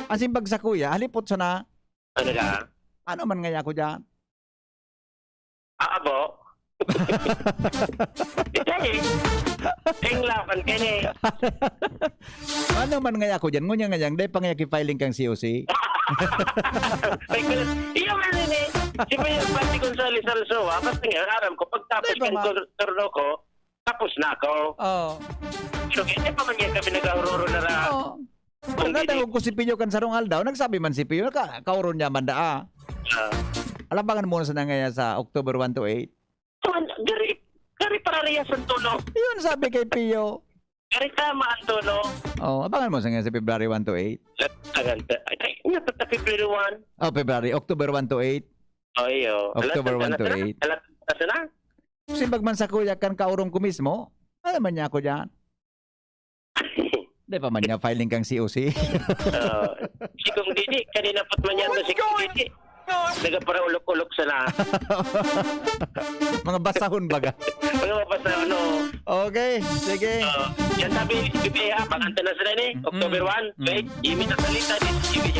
Asin bag sa kuya, halipot sa na? Ano na? Ano man nga ako dyan? Abo? Itay, tinglapan ka ni. Ano man nga ako dyan? Ngunya nga dyan, dahil pang filing kang COC? Iyo man ni. Si Mayor Pati Gonzales Alsoa, basta nga, aram ko, pagtapos kang turno ko, tapos na ako. Pero hindi pa man yan kami nag-auroro na ra. Nadangog ko si Pio kan sarong aldaw, nagsabi man si Pio, kauron niya man daa. Alabangan muna sa nangaya sa October 1 to 8. Gari para riya sa tulo. Yun sabi kay Pio. Gari tama ang tulo. Abangan mo sa nga sa February 1 to 8. Ay, napata February 1. October 1 to 8. October 1 to 8. Asa na? Simbag man sa kuya kan kaurong ko mismo, ano man niya ako dyan? Di pa man niya filing kang COC? Si Kong Didi, kanina pat man yan si Kong Didi. Naga para ulok-ulok sana. Mga basahon baga. Mga basahon, no. Okay, sige. Yan sabi, BPA, panganta na sila ni, October 1. Wait, Jimmy na salita ni Jimmy.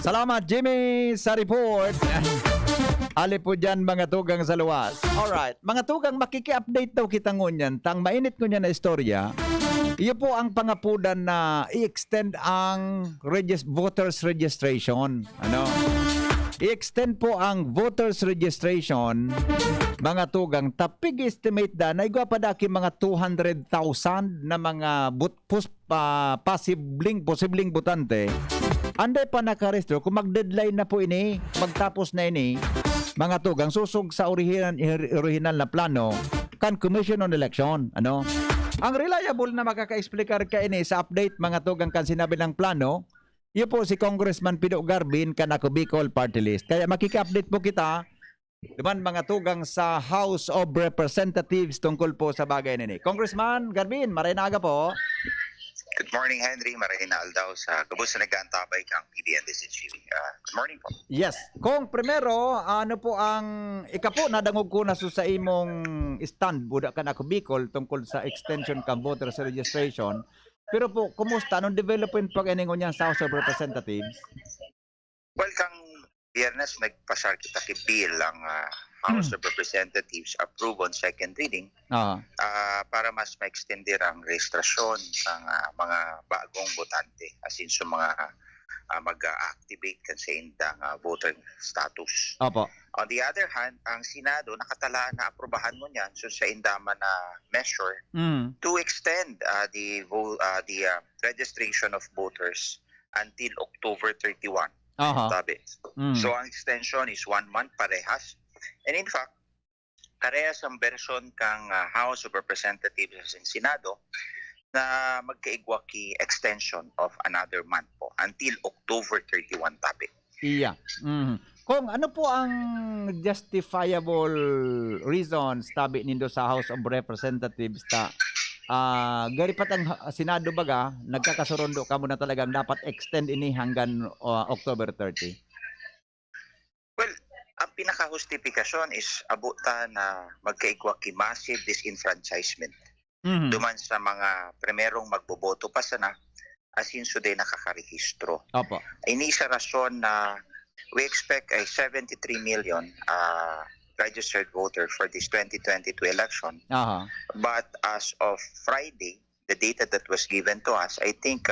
Salamat, Jimmy, sa report. Ali po dyan, mga tugang sa luwas. Alright, mga tugang, makiki-update daw kita ngunyan. Tang mainit ngunyan na istorya. Iyo po ang pangapudan na i-extend ang voters registration. I-extend po ang voters registration, mga tugang, tapig estimate da, na igwapadaki mga 200,000 na mga posibleng butante. Anday pa nakarestro, kung mag-deadline na po ini, magtapos na ini, mga tugang, susog sa original na plano, kan Commission on Election. Ang reliable na makaka-explicar ka ini sa update, mga tugang, kan sinabi ng plano, yun po si Congressman Pido Garbin kanako Bicol Party List. Kaya makika-update po kita duman mga tugang sa House of Representatives tungkol po sa bagay nini. Congressman Garbin, maray na aga po. Good morning, Henry. Maray na aldaw sa kabus na nag-aantabay kang PBN DCGV. Good morning po. Yes. Kung primero, ano po ang ikapo nadangog ko na sa imong stand buda kanako Bicol tungkol sa extension kang voters registration. Pero po, kumusta? Anong development pag-iningon niya sa House of Representatives? Well, kang biyernes, nagpasar kita kay bill ang House of Representatives approve on second reading para mas ma-extender ang registrasyon ng mga bagong botante as in sa mga mag-activate kasi indang voter status. Opo. On the other hand, ang Senado nakatala na aprobahan mo niyan so sa indama na measure to extend the registration of voters until October 31. Sabi. So ang extension is 1 month parehas. And in fact, parehas ang version kang House of Representatives and Senado na magkaigwaki extension of another month po until October 31 tabi. Iya. Kung ano po ang justifiable reasons tabi nindo sa House of Representatives ta garipat ang Senado baga nagkakasurondo ka mo na talagang dapat extend ini hanggang October 30? Well, ang pinaka-justifikasyon is abutan na magkaigwaki massive disenfranchisement. Duman sa mga primerong magboboto pa sana asin suday nakakarehistro. Opo. Ini sa rason na we expect a 73 million registered voter for this 2022 election. But as of Friday, the data that was given to us, I think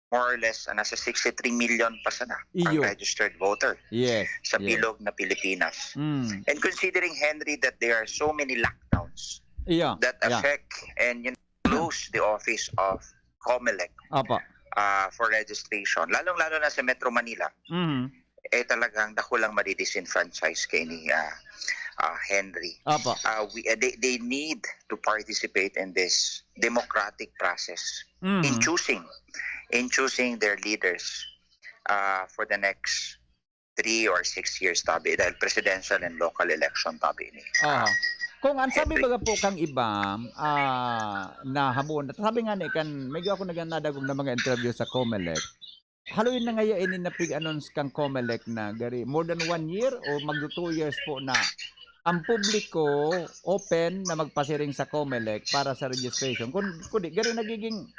more or less nasa 63 million pa sana ang Iyo. registered voter Yes. sa yes. bilog na Pilipinas. Mm. And considering, Henry, that there are so many lockdowns Yeah. that yeah. affect and close the office of COMELEC Apa. for registration, lalong-lalo na sa Metro Manila, Mm. talagang dakulang madidisenfranchise kay ni Henry. Apa. They need to participate in this democratic process in Mm. choosing their leaders for the next 3 or 6 years tabi dahil presidential and local election tabi ni. Kung ang sabi baga po kang iba na hamon, sabi nga ni kan medyo ako naganadagog na mga interview sa COMELEC. Haluin na ngayon na pig-announce kang COMELEC na gari more than 1 year o magdo 2 years po na ang publiko open na magpasiring sa COMELEC para sa registration. Kundi gari nagiging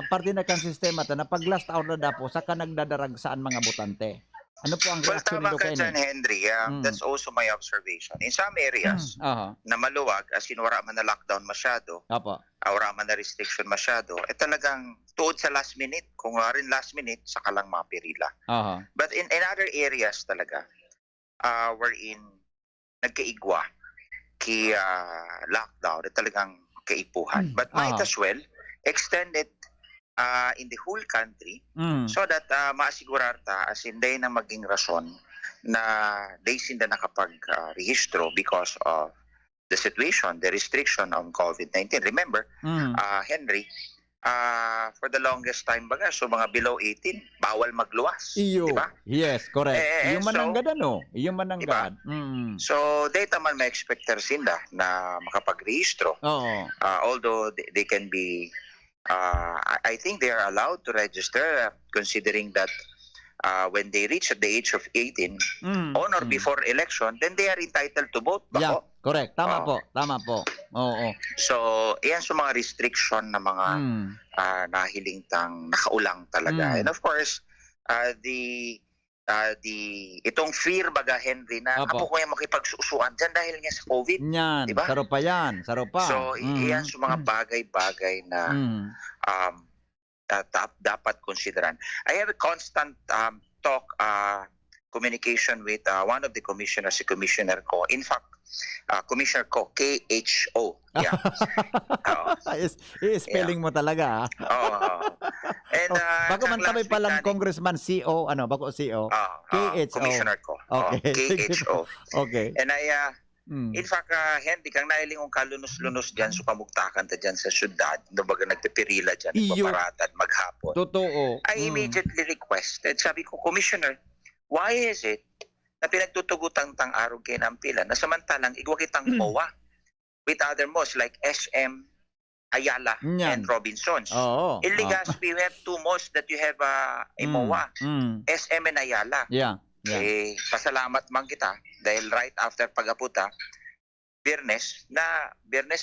parte na kang sistema ta na pag last hour na dapo saka nagdadarag saan mga botante. Ano po ang Well, reaction tama nito ka kay dyan, Henry. That's also my observation. In some areas na maluwag, as in wala man na lockdown masyado, Apa. wala man na restriction masyado, talagang tuod sa last minute. Kung rin last minute, saka lang mapirila. But in other areas talaga, wherein nagkaigwa ki lockdown, talagang kaipuhan. But might as well extend it in the whole country so that maasigurar ta as in day na maging rason na day sinda nakapag-rehistro because of the situation, the restriction on COVID-19. Remember, Henry, for the longest time baga, so mga below 18, bawal magluwas. Iyo. Diba? Yes, correct. Yung mananggad ano? Yung mananggad. Diba? So, data man ma-expecter sinda na makapag-rehistro. Oo. Although they can be I think they are allowed to register considering that when they reach the age of 18 on or before election, then they are entitled to vote. Yeah, correct. Tama po. Tama po. Oo. So, iyan sa mga restriction na mga nahiling tang nakaulang talaga. And of course, itong fear baga, Henry, na Apo. ako ko yung makipagsusuan dyan dahil nga sa COVID. Yan. Diba? Sarupa yan. Sarupa. So, iyan sa mga bagay-bagay na dapat konsideran. I have a constant communication with one of the commissioners, si Commissioner Ko. In fact, Commissioner Ko, KHO. Yeah. I-spelling mo talaga. And Bago man kami palang Congressman CO, ano, bago CO. KHO. Commissioner Ko. Okay. KHO. Okay. And in fact, Henry, kang nailingong kalunos-lunos dyan, so kamugtakan ta dyan sa syudad, baga nagpipirila dyan, paparatan, maghapon. Totoo. I immediately requested, sabi ko, Commissioner, why is it na pinagtutugutang tang araw kayo ng pila na samantalang igwa kitang MOA with other malls like SM, Ayala, and Robinsons. In Legazpi, we have 2 malls that you have a MOA, SM and Ayala. Yeah. Pasalamat man kita dahil right after pag-aputa, Biyernes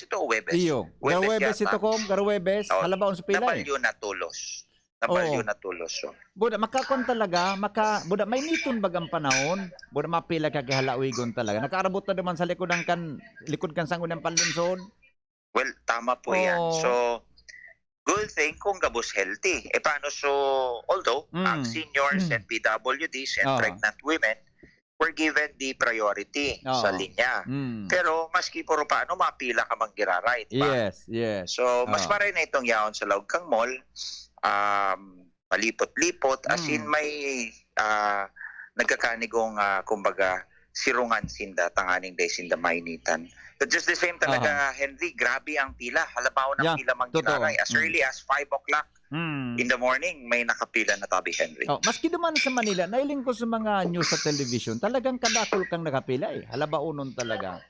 ito o Webes? Iyo. Garwebes ito kong, Garwebes. Halabaon sa pilay. Nabalyo na tulos. So. Buda, makakon talaga, buda, may niton bagang panahon, buda mapila ka kihalawigon talaga. Nakaarabot na naman sa likod kan sangon ng panlunsod. Well, tama po yan. So, good thing kung gabos healthy. Paano although ang seniors and PWDs and pregnant women were given the priority sa linya. Pero maski puro paano, mapila ka manggiraray. Diba? Yes. So, mas maray na itong yaon sa loob kang mall, palipot-lipot, as in may nagkakanigong, kumbaga, sirungan sinda, tanganing day sinda mainitan. But just the same talaga, Henry, grabe ang pila. Halabaw ng pila manggiraray. As early as 5 o'clock in the morning, may nakapila na tabi, Henry. Maski naman sa Manila, nailing ko sa mga news sa television, talagang kadakol kang nakapila eh. Halabaunon talaga.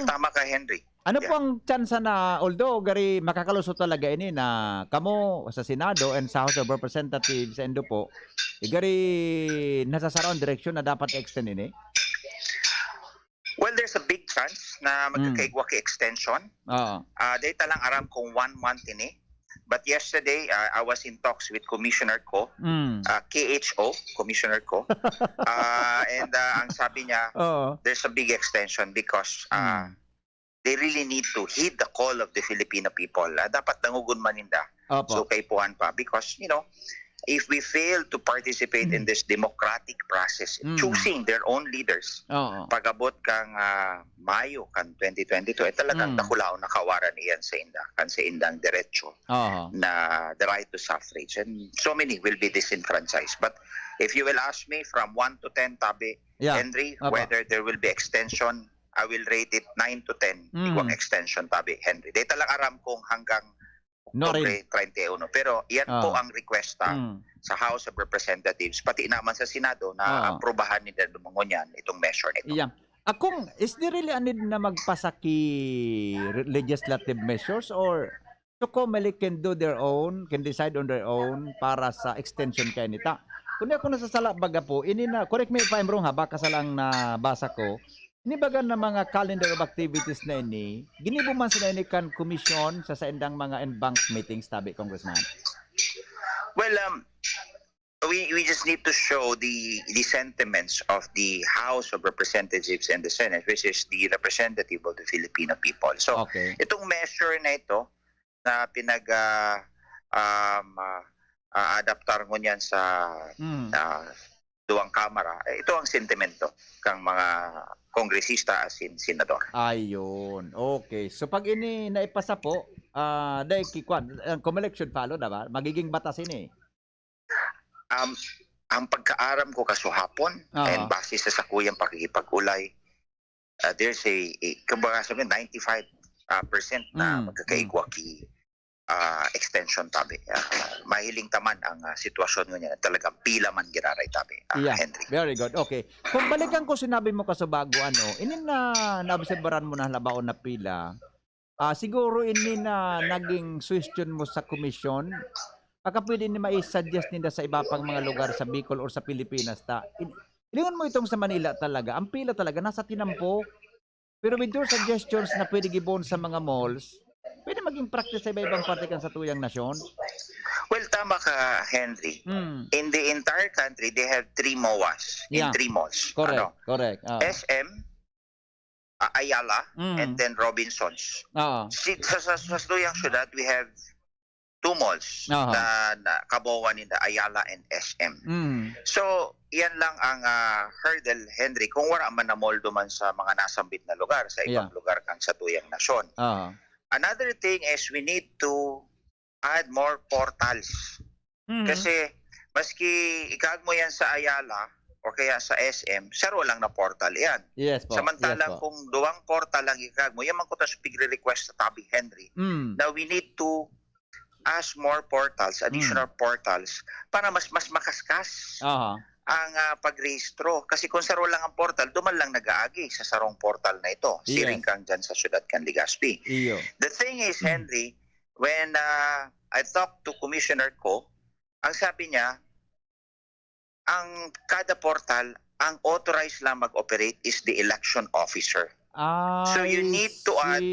Tama ka, Henry. Ano po ang tsansa na, although gari makakalusot talaga ini na kamo sa Senado and sa House of Representatives and po, gari nasa saraon direksyon na dapat extend ini? Well, there's a big chance na magkakaigwa ki extension. Data lang aram kung 1 month ini. But yesterday, I was in talks with Commissioner Ko, KHO, Commissioner Ko. And ang sabi niya, there's a big extension because they really need to heed the call of the Filipino people. Dapat nangugun maninda. Opo. So kay puan pa, because if we fail to participate in this democratic process, choosing their own leaders, Oo. pagabot kang Mayo kan 2022, talagang nakulaon nakawaran iyan sa indang diretso Oo. na the right to suffrage, and so many will be disenfranchised. But if you will ask me from 1 to 10, Tabi, Yeah. Henry, Opo. whether there will be extension, I will rate it 9 to 10. Iguang extension, Tabi, Henry. Di talang aram kong hanggang No rin. Oktubre 31. Pero yan po ang requesta sa House of Representatives, pati naman sa Senado na aprobahan ni Dumangon yan, itong measure nito. Yeah. Akong, is there really a need na magpasaki legislative measures, or so Comelec can do their own, can decide on their own para sa extension kay nita? Kung ako nasasala baga po, ini na, correct me if I'm wrong ha, baka sa lang na basa ko, ini baga na mga calendar of activities na ini, ginibo man sila ini kan commission sa endang mga en-bank meetings, tabi, Congressman? Well, we just need to show the sentiments of the House of Representatives and the Senate, which is the representative of the Filipino people. So, Okay. itong measure na ito na adaptar mo niyan sa duwang kamara, ito ang sentimento kang mga kongresista as in senador. Ayun. Okay. So pag ini naipasa po, dahil kikwan, ang Comelec should follow, diba? Magiging batas ini. Ang pagkaaram ko kasuhapon, and base sa sakuyang pakikipag-ulay, there's kumbaga sabihin, 95% na magkakaigwa ki extension, Tabi. Mahiling taman ang sitwasyon niya, talagang pila man giraray, Tabi, Henry. Very good. Okay. Kung balikan ko sinabi mo kasabago, ini na naobserbaran mo na labaon na pila, siguro ini na naging suggestion mo sa komisyon, baka pwede ni mai-suggest nila sa iba pang mga lugar sa Bicol or sa Pilipinas. Ilingon mo itong sa Manila talaga, ang pila talaga nasa tinampo, pero with your suggestions na pwede gibon sa mga malls, pwede maging practice sa iba-ibang parte kan sa tuyang nasyon? Well, tama ka, Henry. In the entire country, they have 3 MOAs in 3 malls. Correct, correct. SM, Ayala, and then Robinsons. Sa tuyang syudad, we have 2 malls na kabuuan nila, Ayala and SM. So, yan lang ang hurdle, Henry. Kung wala man na mall duman sa mga nasambit na lugar, sa ibang lugar kan sa tuyang nasyon. Another thing is we need to add more portals. Kasi maski ikag mo yan sa Ayala o kaya sa SM, saro lang na portal yan. Yes po. Samantalang kung duwang portal lang ikag mo, yan man ko tas pigre-request sa Tabi, Henry. Now we need to ask more portals, additional portals, para mas makaskas ang pagrehistro. Kasi kung saro lang ang portal, duman lang nag-aagi sa sarong portal na ito. Siring kang dyan sa syudad kan Legazpi. The thing is, Henry, when I talked to Commissioner Ko, ang sabi niya, ang kada portal, ang authorized lang mag-operate is the election officer. So you need to add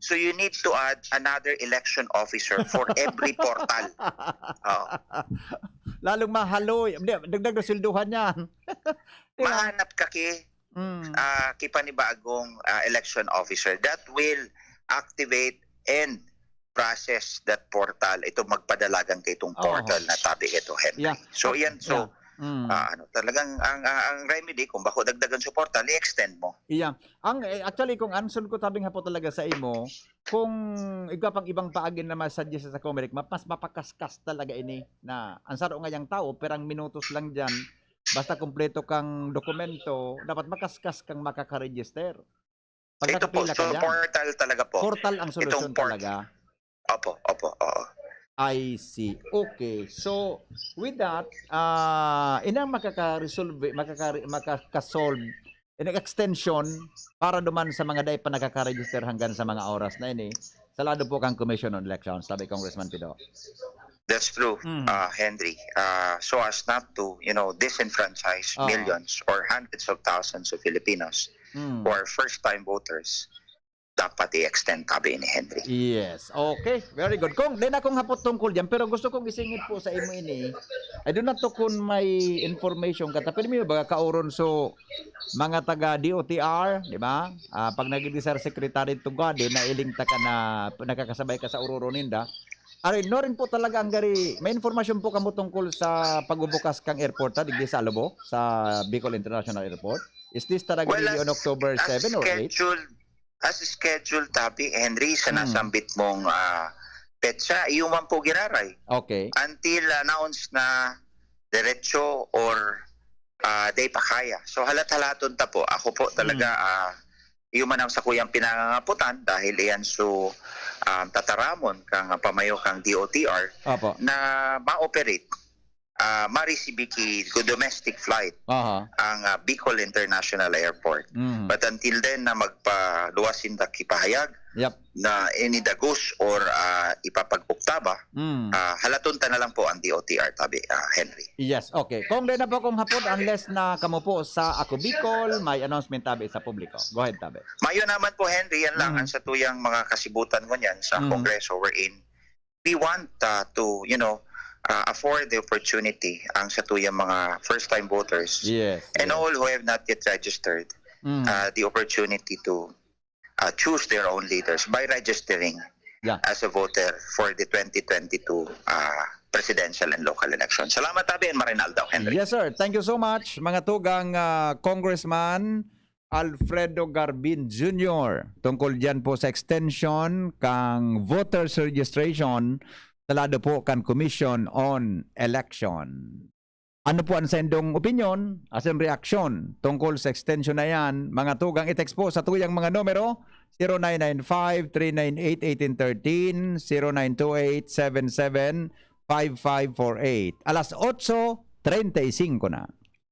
so you need to add another election officer for every portal. Lalong mahaloy. Dagdag na silduhan yan. Mahanap ka kipanibagong election officer that will activate and process that portal. Ito magpadalagan kay itong portal na Tabi ito, Henry. So yan, talagang ang remedy kung bako dagdagan sa portal, i-extend mo. Actually, kung answer ko tabing hapo talaga sa imo, kung iba pang ibang paagin na masuggest sa Comelec, mas mapakaskas talaga ini na ansaro nga yang tao, perang minutos lang dyan, basta kumpleto kang dokumento, dapat makaskas kang makaka-register. Ito po, so portal talaga po. Portal ang solusyon talaga. Opo. I see. Okay. So, with that, inang makaka-solve in extension para duman sa mga day pa nakaka-register hanggang sa mga oras na ini. Salado po kang Commission on Elections, sabi Congressman Pido. That's true, Henry. So as not to, disenfranchise millions or hundreds of thousands of Filipinos who are first-time voters. dapat i-extend, tabi ni Henry. Yes. Okay. Very good. Kung din akong hapot tungkol dyan, pero gusto kong isingit po sa imo ini. I do not to kung may information ka. Tapi mo ba kauron so mga taga DOTR, di ba? Pag naging sir secretary to God, na ilingta ka na nakakasabay ka sa Oruro Ninda. Ari, no rin po talaga ang gari. May informasyon po kamo tungkol sa pagbubukas kang airport digdi sa Alobo, sa Bicol International Airport. Is this talaga on October 7 or 8? As scheduled, tabi, Henry, sa nasambit mong petsa, iyuman po giraray. Okay. Until announce na diretso or day pa kaya. So halat-halaton ta po. Ako po talaga iyuman ang sa kuyang pinangangaputan dahil iyan so tataramon kang pamayo kang DOTR na ma-operate marisibiki domestic flight ang Bicol International Airport. But until then na magpaluwasin da kipahayag na inidagos or ipapag-oktaba, halaton ta na lang po ang DOTR, tabi, Henry. Yes, okay. Kung din na po kung hapon, unless na kamo po sa Ako Bicol, may announcement tabi sa publiko. Go ahead, tabi. Mayo naman po, Henry, yan lang ang sa tuyang mga kasibutan ko niyan sa Kongreso wherein we want to, afford the opportunity ang sa tuyang mga first-time voters and all who have not yet registered the opportunity to choose their own leaders by registering as a voter for the 2022 presidential and local elections. Salamat, tabi, and Marinaldo, Henry. Yes, sir. Thank you so much. Mga tugang Congressman Alfredo Garbin Jr. Tungkol dyan po sa extension kang voters registration talado po kan Commission on Election. Ano po ang sendong opinion as in reaction tungkol sa extension na yan? Mga tugang i-text po sa tuyang mga numero 0995-398-1813, 0928-775548. Alas 8:35 na.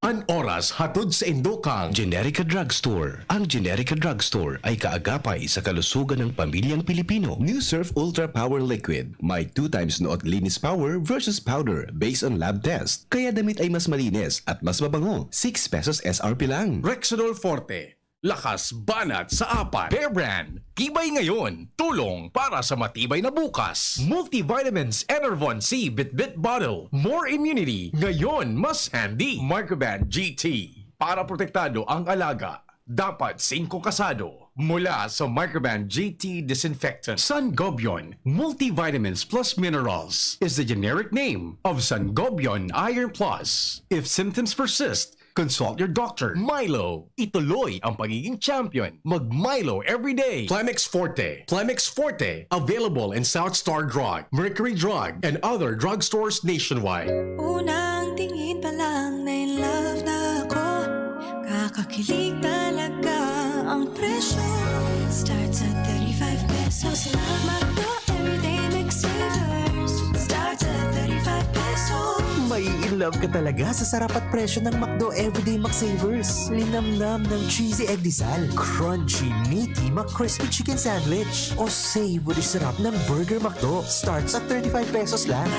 An oras hatod sa Indokang Generica Drugstore. Ang Generica Drugstore ay kaagapay sa kalusugan ng pamilyang Pilipino. New Surf Ultra Power Liquid. May 2 times noot linis power versus powder based on lab test. Kaya damit ay mas malinis at mas mabango. 6 pesos SRP lang. Rexidol Forte. Lakas banat sa apat. Bear Brand. Tibay ngayon. Tulong para sa matibay na bukas. Multivitamins Enervon C Bit-Bit Bottle. More immunity. Ngayon mas handy. Microban GT. Para protektado ang alaga. Dapat 5 kasado. Mula sa Microban GT Disinfectant. Sangobion Multivitamins Plus Minerals is the generic name of Sangobion Iron Plus. If symptoms persist, consult your doctor. Milo, ituloy ang pagiging champion. Mag-Milo every day. Plemix Forte. Plemix Forte, available in South Star Drug, Mercury Drug, and other drugstores nationwide. Unang tingin pa lang na in love na ako. Kakakilig talaga ang presyo. Starts at 35 pesos lang. Magdo everyday McSavers. Starts at 35 pesos. May in love ka talaga sa sarap at presyo ng McDo Everyday McSavers. Linamnam ng cheesy egg disal, crunchy, meaty McCrispy chicken sandwich, o savory sarap ng Burger McDo. Starts at 35 pesos lang.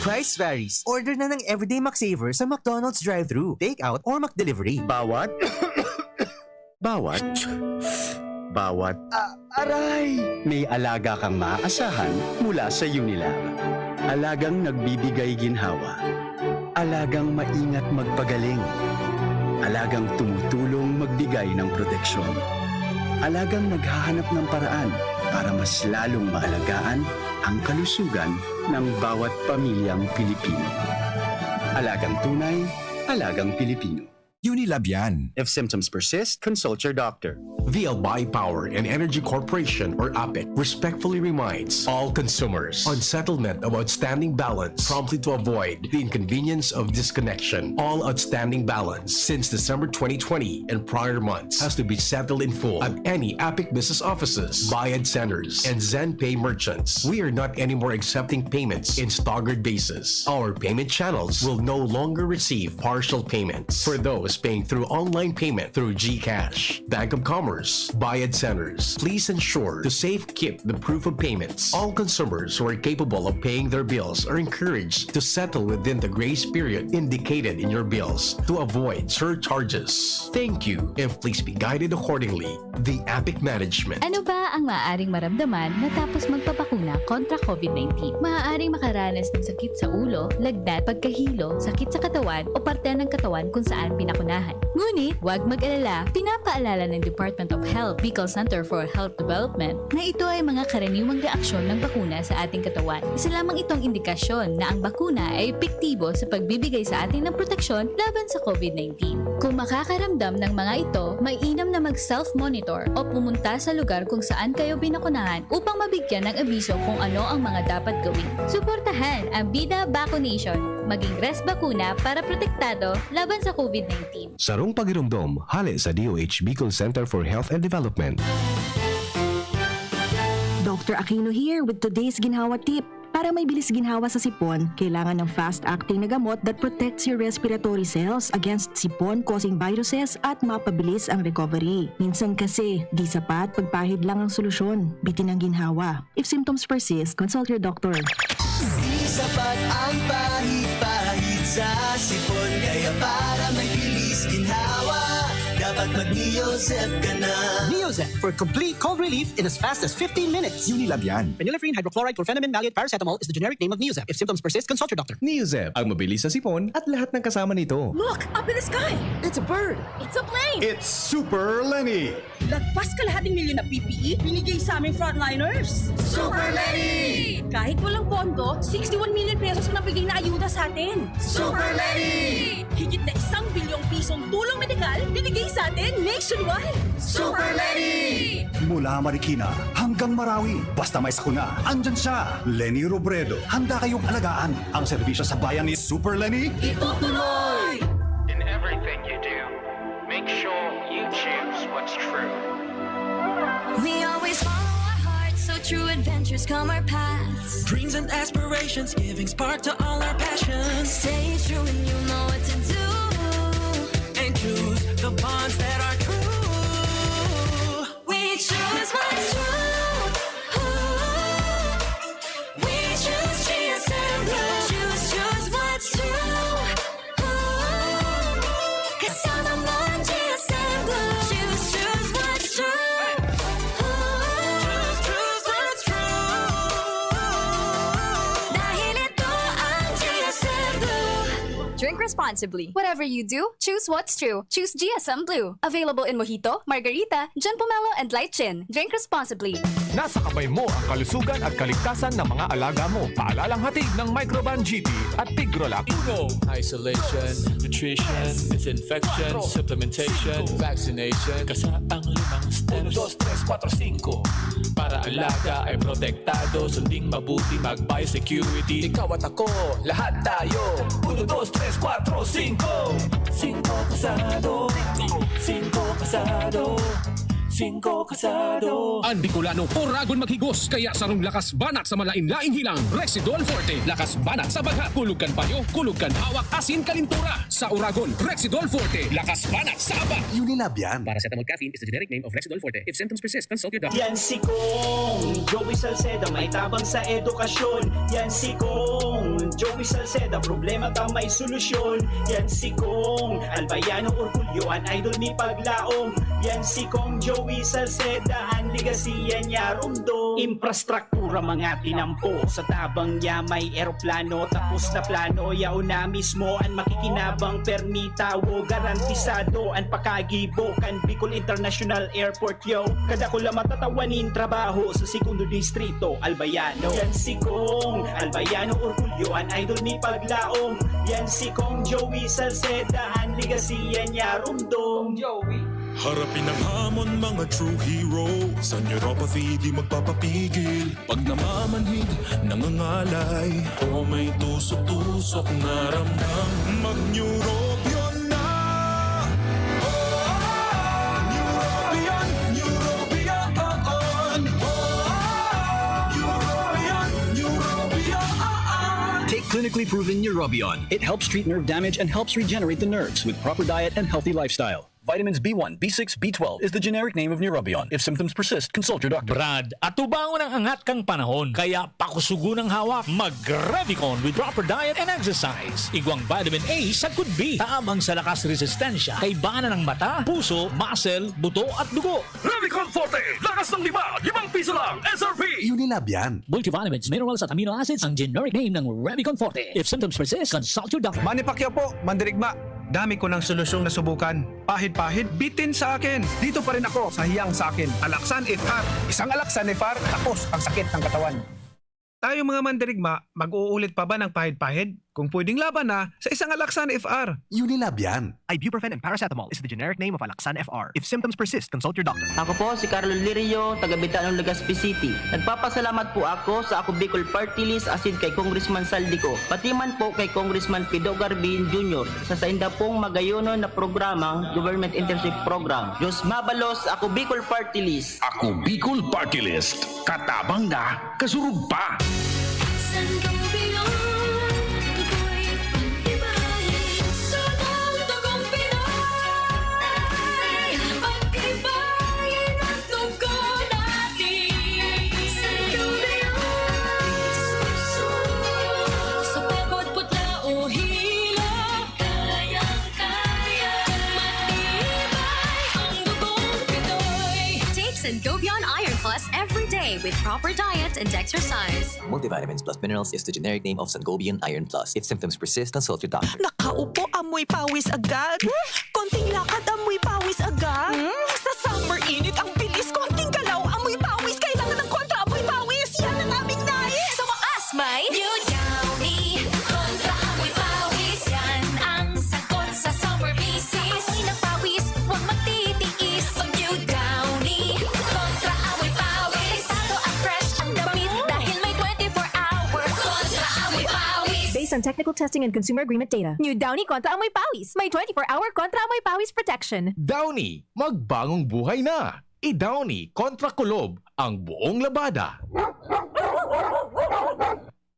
Price varies. Order na ng Everyday McSavers sa McDonald's drive-thru, take-out, or McDelivery. Bawat Aray! may alaga kang maaasahan mula sa Unilag. Alagang nagbibigay ginhawa. Alagang maingat magpagaling. Alagang tumutulong magbigay ng proteksyon. Alagang naghahanap ng paraan para mas lalong maalagaan ang kalusugan ng bawat pamilyang Pilipino. Alagang tunay, alagang Pilipino. Unilab yan. If symptoms persist, consult your doctor. VLBI Power and Energy Corporation, or APEC, respectfully reminds all consumers on settlement of outstanding balance promptly to avoid the inconvenience of disconnection. All outstanding balance since December 2020 and prior months has to be settled in full at any APEC business offices, Bayad centers, and ZenPay merchants. We are not anymore accepting payments in staggered basis. Our payment channels will no longer receive partial payments. For those paying paying through online payment through GCash, Bank of Commerce, Bayad Centers. Please ensure to safe keep the proof of payments. All consumers who are capable of paying their bills are encouraged to settle within the grace period indicated in your bills to avoid surcharges. Thank you, and please be guided accordingly. The Epic Management. Ano ba ang maaaring maramdaman matapos magpapakuna kontra COVID-19? Maaaring makaranas ng sakit sa ulo, lagnat, pagkahilo, sakit sa katawan o parte ng katawan kung saan pinakunahan. Ngunit, huwag mag-alala. Pinapaalala ng Department of Health, Bicol Center for Health Development na ito ay mga karaniwang reaksyon ng bakuna sa ating katawan. Isa lamang itong indikasyon na ang bakuna ay epektibo sa pagbibigay sa atin ng proteksyon laban sa COVID-19. Kung makakaramdam ng mga ito, mainam na mag-self-monitor o pumunta sa lugar kung saan kayo binakunahan upang mabigyan ng abiso kung ano ang mga dapat gawin. Suportahan ang Bida Vaccination. Maging rest bakuna para protektado laban sa COVID-19. Sarong pagirumdom, hali sa DOH Bicol Center for Health and Development. Dr. Aquino here with today's ginhawa tip. Para may bilis ginhawa sa sipon, kailangan ng fast-acting na gamot that protects your respiratory cells against sipon-causing viruses at mapabilis ang recovery. Minsan kasi, di sapat pagpahid lang ang solusyon. Bitin ang ginhawa. If symptoms persist, consult your doctor. Di sapat ang pahit-pahit sa sipon, kaya para may bilis ginhawa, dapat mag-Neosep ka na. Neosep for complete cold relief in as fast as 15 minutes. Unilab yan. Phenylephrine, hydrochloride, chlorpheniramine, maleate, paracetamol is the generic name of Neosep. If symptoms persist, consult your doctor. Neosep, ang mabilis sa sipon at lahat ng kasama nito. Look! Up in the sky! It's a bird! It's a plane! It's Super Lenny! Lagpas kalahating milyon na PPE, binigay sa aming frontliners! Super Lenny! Kahit walang pondo, 61 million pesos ang nabigay na ayuda sa atin! Super Lenny! Higit na 1 bilyong pisong tulong medikal binigay sa atin nationwide! Super Lenny! Mula Marikina hanggang Marawi, basta may sakuna, andyan siya. Lenny Robredo, handa kayong alagaan. Ang serbisyo sa bayan ni Super Lenny. Itutuloy! In everything you do, make sure you choose what's true. We always follow our hearts, so true adventures come our paths. Dreams and aspirations, giving spark to all our passions. Stay true and you know what to do. And choose the bonds that are true. We choose what's true. We choose GSM Blue. Choose what's true. Kasama mo ang GSM Blue. Choose what's true. Choose what's true. Dahil ito ang GSM Blue. Drink responsibly. Whatever you do, choose what's true. Choose GSM Blue. Available in Mojito, Margarita, Gin Pomelo, and Light Gin. Drink responsibly. Nasa kamay mo ang kalusugan at kaligtasan ng mga alaga mo. Paalalang hatid ng Microban GT at Tigrolac. Isolation, nutrition, disinfection, supplementation, vaccination. Kasaang 5 steps. 1, 2, 3, 4, 5. Para alaga ay protektado, sunding mabuti mag-biosecurity. Ikaw at ako, lahat tayo. 1, 2, 3, 4, 5. 5 kasado. 5 kasado. 5 kasado. Ang Bicolano Oragon maghigos kaya sarong lakas banat sa malain-laing hilang. Rexidol Forte, lakas banat sa baga. Kulugan payo, kulugan hawak, asin kalintura. Sa Oragon, Rexidol Forte, lakas banat sa aba. Unilab yan. Paracetamol caffeine is the generic name of Rexidol Forte. If symptoms persist, consult your doctor. Yan si Kong Joey Salceda, may tabang sa edukasyon. Yan si Kong Joey Salceda, problema ta may solusyon. Yan si Kong Albayano Orgulyo, an idol ni Paglaom. Yan si Kong Joey Salceda, ang ligasiya niya rumdo. Infrastruktura mga tinampo, sa tabang niya may eroplano. Tapos na plano, yaw na mismo ang makikinabang permita. Wo garantisado ang pakagibo kan Bicol International Airport yo. Kada ko lang matatawanin trabaho sa segundo distrito Albayano. Yan si Kong Albayano Orgulyo, an idol ni Paglaom. Yan si Kong Joey Salceda, ang ligasiya niya rumdo. Joey. Harapin ang hamon mga true hero. Sa neuropathy di magpapapigil. Pag namamanhid, nangangalay, o may tusok-tusok na ramdam, mag-neurobion na. Neurobion, neurobion. Take clinical scientifically proven Neurobion. It helps treat nerve damage and helps regenerate the nerves with proper diet and healthy lifestyle. Vitamins B1, B6, B12 is the generic name of Neurobion. If symptoms persist, consult your doctor. Brad, atubangon ang angat kang panahon. Kaya pakusugo ng hawak, mag-Revicon with proper diet and exercise. Igwang vitamin A sa could be. Taamang sa lakas resistensya. Kay bana ng mata, puso, muscle, buto at dugo. Revicon Forte! Lakas ng 5 piso lang! SRP! Unilab yan. Multivitamins, minerals at amino acids ang generic name ng Revicon Forte. If symptoms persist, consult your doctor. Manny Pacquiao po, Mandirigma. Dami ko ng solusyong nasubukan. Pahit-pahit, bitin sa akin. Dito pa rin ako sa hiyang sa akin. Alaksan FR. Isang Alaksan FR, tapos ang sakit ng katawan. Tayo mga Mandirigma, mag-uulit pa ba ng pahit-pahit? Kung pwedeng laban na sa isang Alaksan FR. Unilab yan. Ibuprofen and paracetamol is the generic name of Alaksan FR. If symptoms persist, consult your doctor. Ako po si Carlo Lirio, taga-Bitaan ng Legazpi City. Nagpapasalamat po ako sa Ako Bicol Party List asid kay Congressman Saldico. Pati man po kay Congressman Pido Garbin Jr. sa inda pong magayono na programang Government Internship Program. Diyos mabalos Ako Bicol Party List. Ako Bicol Party List. Katabang na, kasurug pa! Sangobion Iron Plus every day with proper diet and exercise. Multivitamins plus minerals is the generic name of Sangobion Iron Plus. If symptoms persist, consult your doctor. Nakaupo, amoy pawis agad. Konting lakad, amoy pawis agad. Sa summer init, ang bilis. Konting galaw, amoy pawis. Kailangan ng kontra, amoy pawis. Yan ang aming nais. Sa wakas, may New Downy kontra amoy pawis. Yan ang sagot sa summer bisis. Amoy ng pawis, huwag magtitiis. Pag New Downy kontra amoy pawis. Delikado at fresh ang damit dahil may 24 hours kontra amoy pawis. Based on technical testing and consumer agreement data. New Downy kontra amoy pawis. May 24-hour kontra amoy pawis protection. Downy, magbagong buhay na. I-Downy kontra kulob ang buong labada.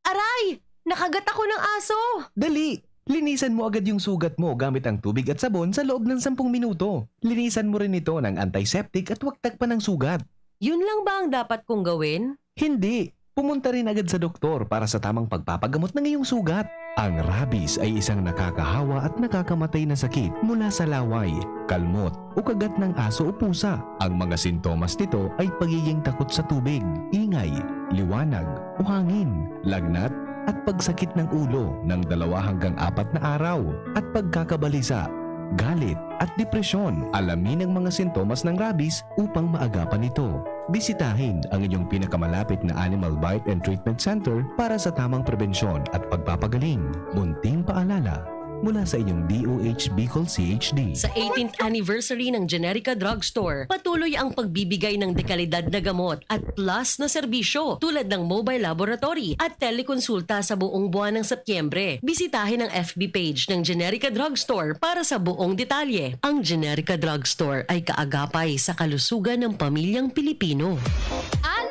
Aray! Nakagat ako ng aso! Dali! Linisan mo agad yung sugat mo gamit ang tubig at sabon sa loob ng 10 minuto. Linisan mo rin ito ng antiseptic at huwag takpan ng sugat. Yun lang ba ang dapat kong gawin? Hindi! Pumunta rin agad sa doktor para sa tamang pagpapagamot ng iyong sugat. Ang rabies ay isang nakakahawa at nakakamatay na sakit mula sa laway, kalmot o kagat ng aso o pusa. Ang mga sintomas nito ay pagiging takot sa tubig, ingay, liwanag o hangin, lagnat at pagsakit ng ulo ng 2 hanggang 4 na araw at pagkakabalisa, galit at depresyon. Alamin ang mga sintomas ng rabies upang maagapan ito. Bisitahin ang inyong pinakamalapit na Animal Bite and Treatment Center para sa tamang prebensyon at pagpapagaling. Munting paalala mula sa inyong DOH Bicol CHD. Sa 18th anniversary ng Generica Drugstore, patuloy ang pagbibigay ng dekalidad na gamot at plus na serbisyo tulad ng mobile laboratory at telekonsulta sa buong buwan ng Setyembre. Bisitahin ang FB page ng Generica Drugstore para sa buong detalye. Ang Generica Drugstore ay kaagapay sa kalusugan ng pamilyang Pilipino.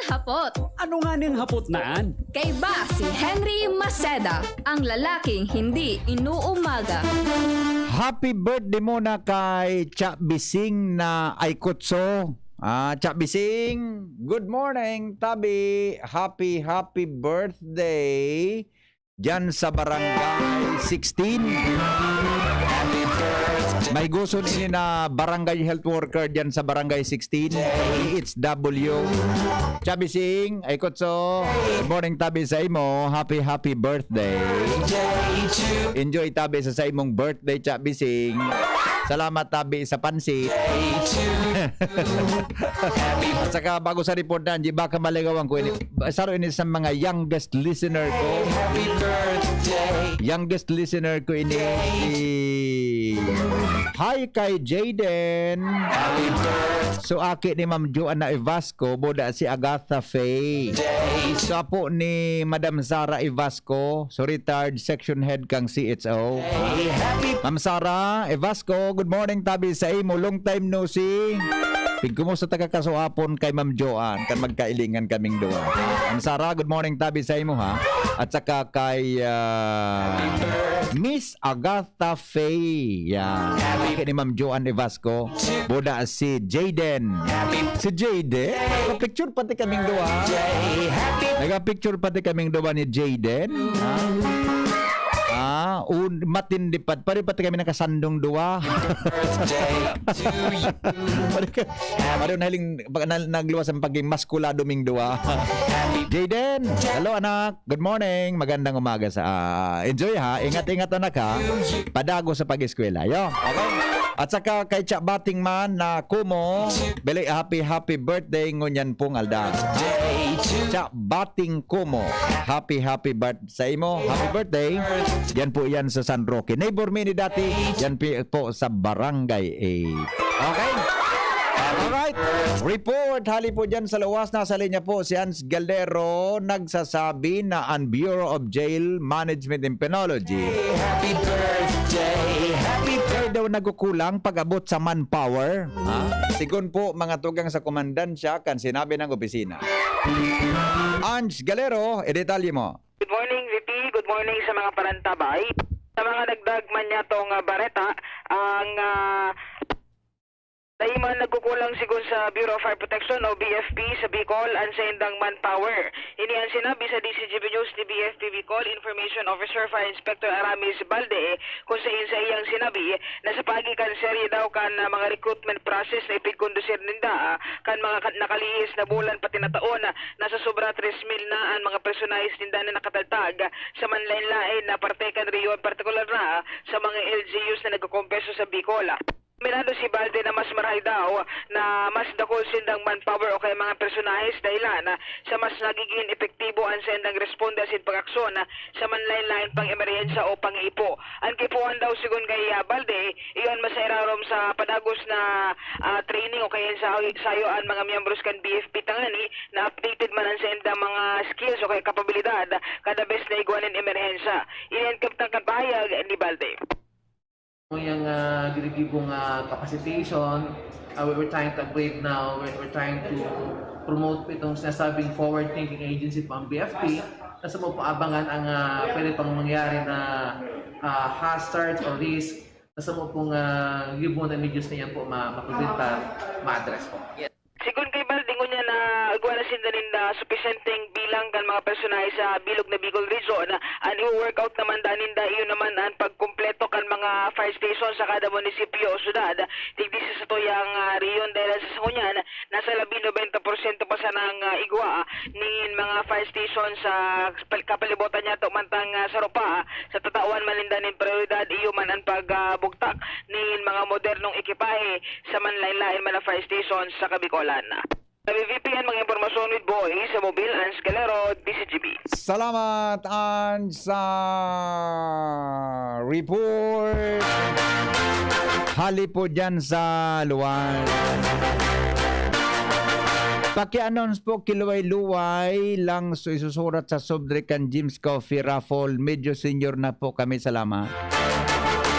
Hapot. Ano nga ning hapot naan? Kay ba si Henry Maceda, ang lalaking hindi inuumaga. Happy birthday muna kay Cha Bising na Aikotso. Cha Bising, good morning, Tabi. Happy birthday dyan sa Barangay 16. May gusto din na barangay health worker dyan sa Barangay 16. It's W. Chabi Sing, Aikotso. Good morning, Tabi, sa imo. Happy birthday. Enjoy, Tabi, sa imong birthday, Chabi Sing. Salamat, Tabi, sa pansit. At saka bago sa report na, di ba kamalagawan ko ini. Saro ini sa mga youngest listener ko. Happy birthday. Youngest listener ko ini. Hi kay Jaden. Happy birthday. So aki ni Ma'am Joanna Ivasco, boda si Agatha Faye. So apo ni Madam Sara Ivasco, so retired section head kang CHO. Ma'am Sara Ivasco, good morning, Tabi, sa imo. Long time no see. Pigkumusta taga kasuhapon kay Ma'am Joan kan magkailingan kaming duwa. Ang Sara, good morning tabi sa imo ha. At saka kay Miss Agatha Faye. Yan. Kay ni Ma'am Joan Evasco. Buda si Jayden. Si Jayden. Nagpa-picture pati kaming duwa. Nagpa-picture pati kaming duwa ni Jayden. Matindi pari pati kami nakasandong duwa. Pari nagluwas ang paging maskulado ming duwa. Jayden, hello anak. Good morning. Magandang umaga sa enjoy ha. Ingat-ingat anak ha. Padago sa pag-eskwela. Yo. Okay. At saka kay Cha Bating man na kumo, beli happy birthday ngunyan pong aldan. Cha Bating kumo, happy birthday sa imo. Happy birthday. Yan po yan sa San Roque. Neighbor me ni dati, yan po sa Barangay 8. Okay? Alright. Report. Hali po dyan sa luwas. Nasa linya po si Hans Galdero. Nagsasabi na ang Bureau of Jail Management and Penology. Happy birthday. Happy birthday daw nagukulang pag-abot sa manpower. Sigon po mga tugang sa komandansya kan sinabi ng opisina. Hans Galero, detalye mo. Good morning, VP. Good morning sa mga parantabay. Sa mga nagdag man niya tong bareta, ang Daiman nagkukulang sigon sa Bureau of Fire Protection o BFP sa Bicol ang sa indang manpower. Ini ang sinabi sa DCGB News ni BFP Bicol Information Officer Fire Inspector Aramis Balde kung sa iyang sinabi na sa pagikan serye daw kan mga recruitment process na ipigkondusir ninda kan mga nakalihis na bulan pati na taon nasa sobra 3,000 na ang mga personalis ninda na nakataltag sa manlain-lain na partekan riyon partikular na sa mga LGUs na nagkukompeso sa Bicol. Minado si Balde na mas maray daw na mas dakol sindang manpower o kaya mga personahes dahilan sa mas nagiging epektibo ang sendang responde asin pag-aksyon sa manlain-lain pang emerhensa o pang-ipo. Ang kipuan daw sigon kay Balde, iyon masairarom sa padagos na training o kaya sayo ang mga miyembros kan BFP tangani na updated man ang sendang mga skills o kaya kapabilidad kada best na iguanin emerhensa. Iyan kaptang kapahayag ni Balde. Yung ginigibong capacitation, we're trying to upgrade now, we're trying to promote itong sinasabing forward-thinking agency po ang BFP na sa mo paabangan ang pwede pang mangyari na hazards or risk na sa mo pong gibong na medios na yan po mapreventa, ma-address po. Sigun kay Baldingo niya na agwala sindanin na sufficienteng bilang kan mga personahe sa bilog na Bicol region ang i-workout naman daninda iyon naman ang pagkumpleto kan mga fire station sa kada munisipyo o syudad. Tigdi sa tuyang riyon dahil sa sangunyan nasa 90% pa sa nang igwa nin mga fire station sa kapalibutan niya to mantang sa ropa sa tatawan malindanin prioridad iyo man ang pagbugtak nin mga modernong ekipahe sa manlain-lain man na fire station sa Kabicol. VP ang mga impormasyon with Boy sa Mobile Ans Galero, DCGB. Salamat Ans sa report. Hali po dyan sa luwan. Paki-announce po kiluway-luway lang isusurat sa Subdrican Jim's Coffee Raffle. Medyo senior na po kami, salamat.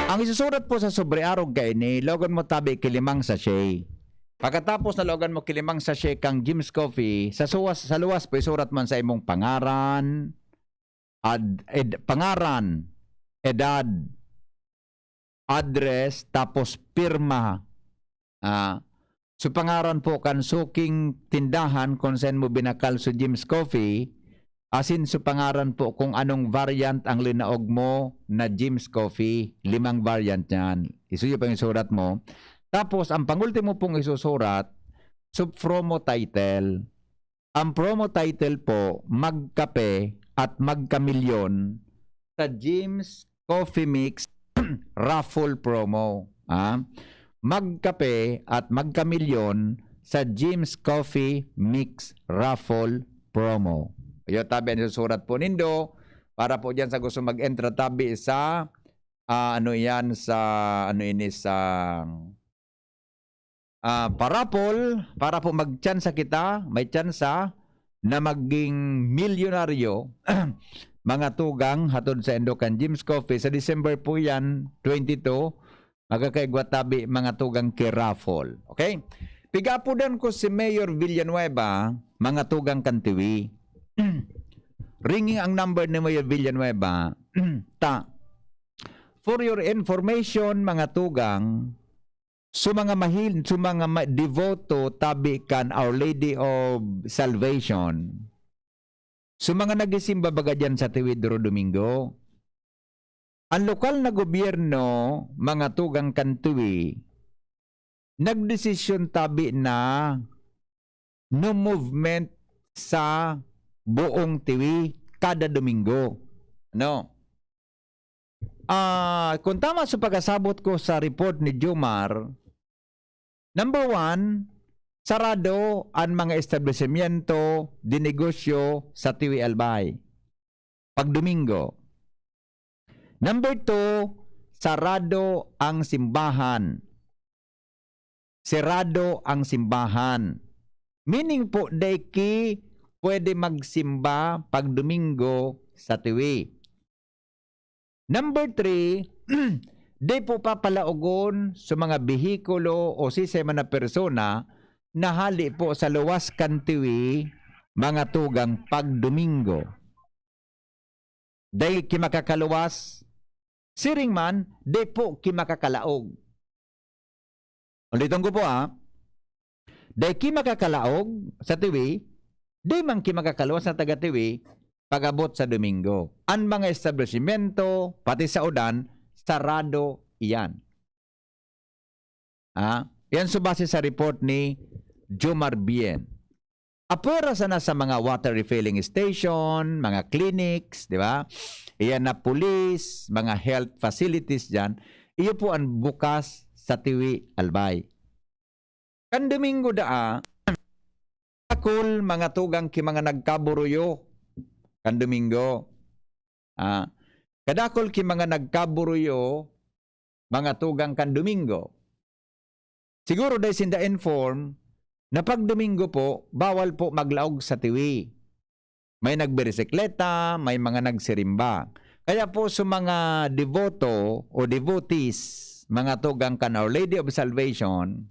Ang isusurat po sa sobre-arog kay ni logon mo tabi kilimang sachet. Pagkatapos na logan mo kilimang sachet kang Jim's Coffee, sa luwas po isurat man sa imong pangaran, edad, address, tapos pirma. So pangaran po kan suking tindahan kung saan mo binakal sa Jim's Coffee, asin sa pangaran po kung anong variant ang linaog mo na Jim's Coffee, 5 variant yan. Isuyo pa yung surat mo. Tapos, ang pangultimo pong isusurat, sub-promo title. Ang promo title po, magkape at magkamilyon sa Jim's Coffee Mix raffle promo. Magkape at magkamilyon sa Jim's Coffee Mix raffle promo. Yung tabi ang isusurat po nindo para po dyan sa gusto mag-entra tabi sa parapol para po mag-tsansa kita, may tsansa na maging milyonaryo mga tugang hatod sa Endocan Jim's Coffee sa December po yan 22 magkakaigwa tabi mga tugang kiraffle. Okay? Pigapudan ko si Mayor Villanueva, mga tugang kantiwi. Ringing ang number ni Mayor Villanueva. For your information, mga tugang, so mga devoto tabi kan Our Lady of Salvation. So mga nagisimba baga dyan sa Tiwidro Domingo. Ang lokal na gobyerno, mga tugang kantiwi, nagdesisyon tabi na no movement sa buong Tiwi kada Domingo. No? Kung tama sa pagkasabot ko sa report ni Jomar, number 1, sarado ang mga establishmento di negosyo sa Tiwi Albay pag Domingo. Number 2, sarado ang simbahan. Serado ang simbahan. Meaning po, deki pwede magsimba pag Domingo sa Tiwi. Number 3, di po papalaugon sa mga behikulo o sistema na persona na hali po sa luwas kan Tiwi, mga tugang pag Domingo. Dahil kimakakaluwas, siring man, di po kimakakalaog. Ulitin ko po dahil kimakakalaog sa Tiwi, di man kimakakalawas sa taga Tiwi, pag-abot sa Domingo. Ang mga establishmento, pati sa udan, sarado iyan. Yan subase sa report ni Jomar Bien. Apura sana sa mga water refilling station, mga clinics, di ba? Iyan na police, mga health facilities dyan. Iyo po ang bukas sa Tiwi Albay. Kan Domingo akol mga tugang ki mga nagkaburuyo kan Domingo. Kadakol ki mga nagkaburuyo mga tugang kan Domingo. Siguro dahil sinda inform na pag Domingo po, bawal po maglaog sa Tiwi. May nagbirisikleta, may mga nagsirimba. Kaya po sa mga devoto o devotees, mga tugang kan Our Lady of Salvation,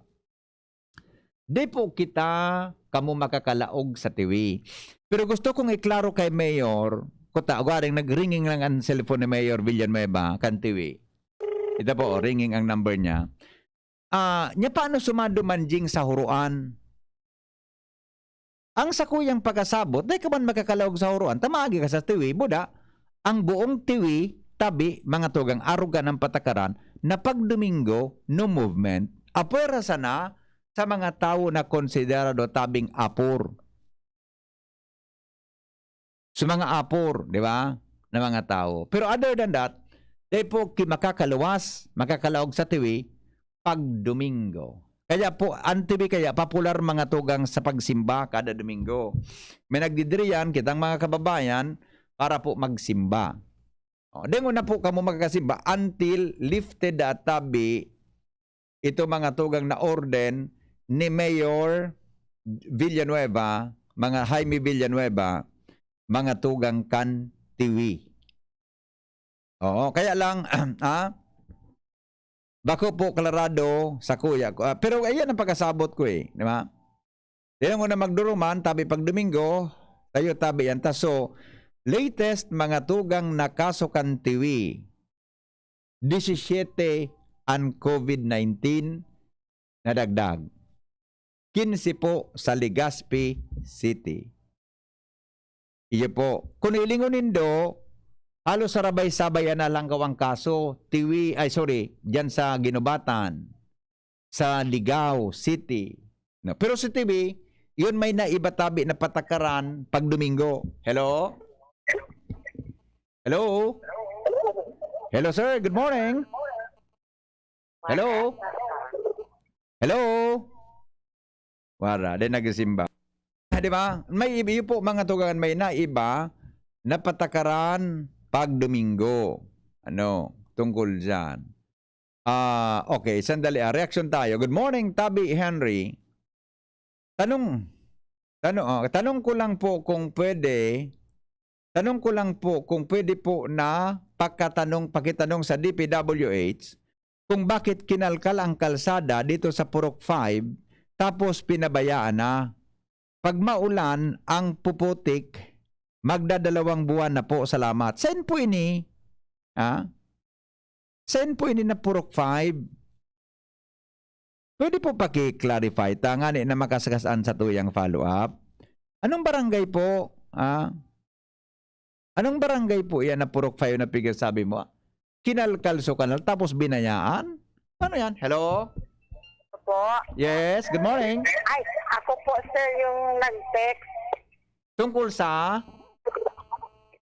di po kita kamo makakalaog sa Tiwi. Pero gusto kong iklaro kay Mayor, garing nag-ringing lang ang cellphone ni Mayor Villanueva kan Tiwi. Ito po, ringing ang number niya. Niya paano sumado manjing sa huruan? Ang sakuyang pagkasabot, di ka man makakalaog sa huruan, tamagi ka sa Tiwi, buda, ang buong Tiwi, tabi, mga tugang arugan ng patakaran, na pag Domingo, no movement, apwera sana sa mga tao na konsiderado tabing apor. Sa mga apor, di ba? Na mga tao. Pero other than that, di po makakaluwas, makakalaog sa Tiwi, pag Domingo. Kaya po, ang Tiwi kaya, popular mga tugang sa pagsimba kada Domingo. May nagdidiriyan, kitang mga kababayan, para po magsimba. Dengo na po kamo magkasimba until lifted at tabi ito mga tugang na orden ni Mayor Villanueva, mga Jaime Villanueva, mga tugang kan Tiwi. Kaya lang, bako po klarado sa kuya ko. Pero ayan ang pagkasabot ko di ba? Dengo na magduruman, tabi pag Domingo, tayo tabi yan. So, latest mga tugang na kaso kan Tiwi, 17 ang COVID-19 na dagdag. 15 po sa Legazpi City. Iyo po. Kung ilingunin do, halos sarabay-sabay na lang gawang kaso. Tiwi, dyan sa Ginubatan, sa Ligao City. No. Pero sa Tiwi, yun may naibatabi na patakaran pag Domingo. Hello? Hello? Hello, sir. Good morning. Hello? Hello? Wala, din nagsimba. Di ba? May iba po mga tugangan, may naiba na patakaran pag Domingo. Tungkol dyan. Okay, sandali. Reaction tayo. Good morning, Tabi Henry. Tanong ko lang po kung pwede po na pakitanong sa DPWH kung bakit kinalkal ang kalsada dito sa Purok 5 tapos pinabayaan na. Pag maulan, ang puputik, magdadalawang buwan na po, salamat. Send po ini, send po ini na Purok 5. Pwede po paki-clarify, tangani na makasagasaan sa tuyang follow-up. Anong barangay po? Anong barangay po yan na Purok 5 na figure sabi mo? Kinalkalso kanal, tapos binayaan? Ano yan? Hello? Po. Yes, good morning. Ay, ako po sir yung nag-text. Tungkol sa?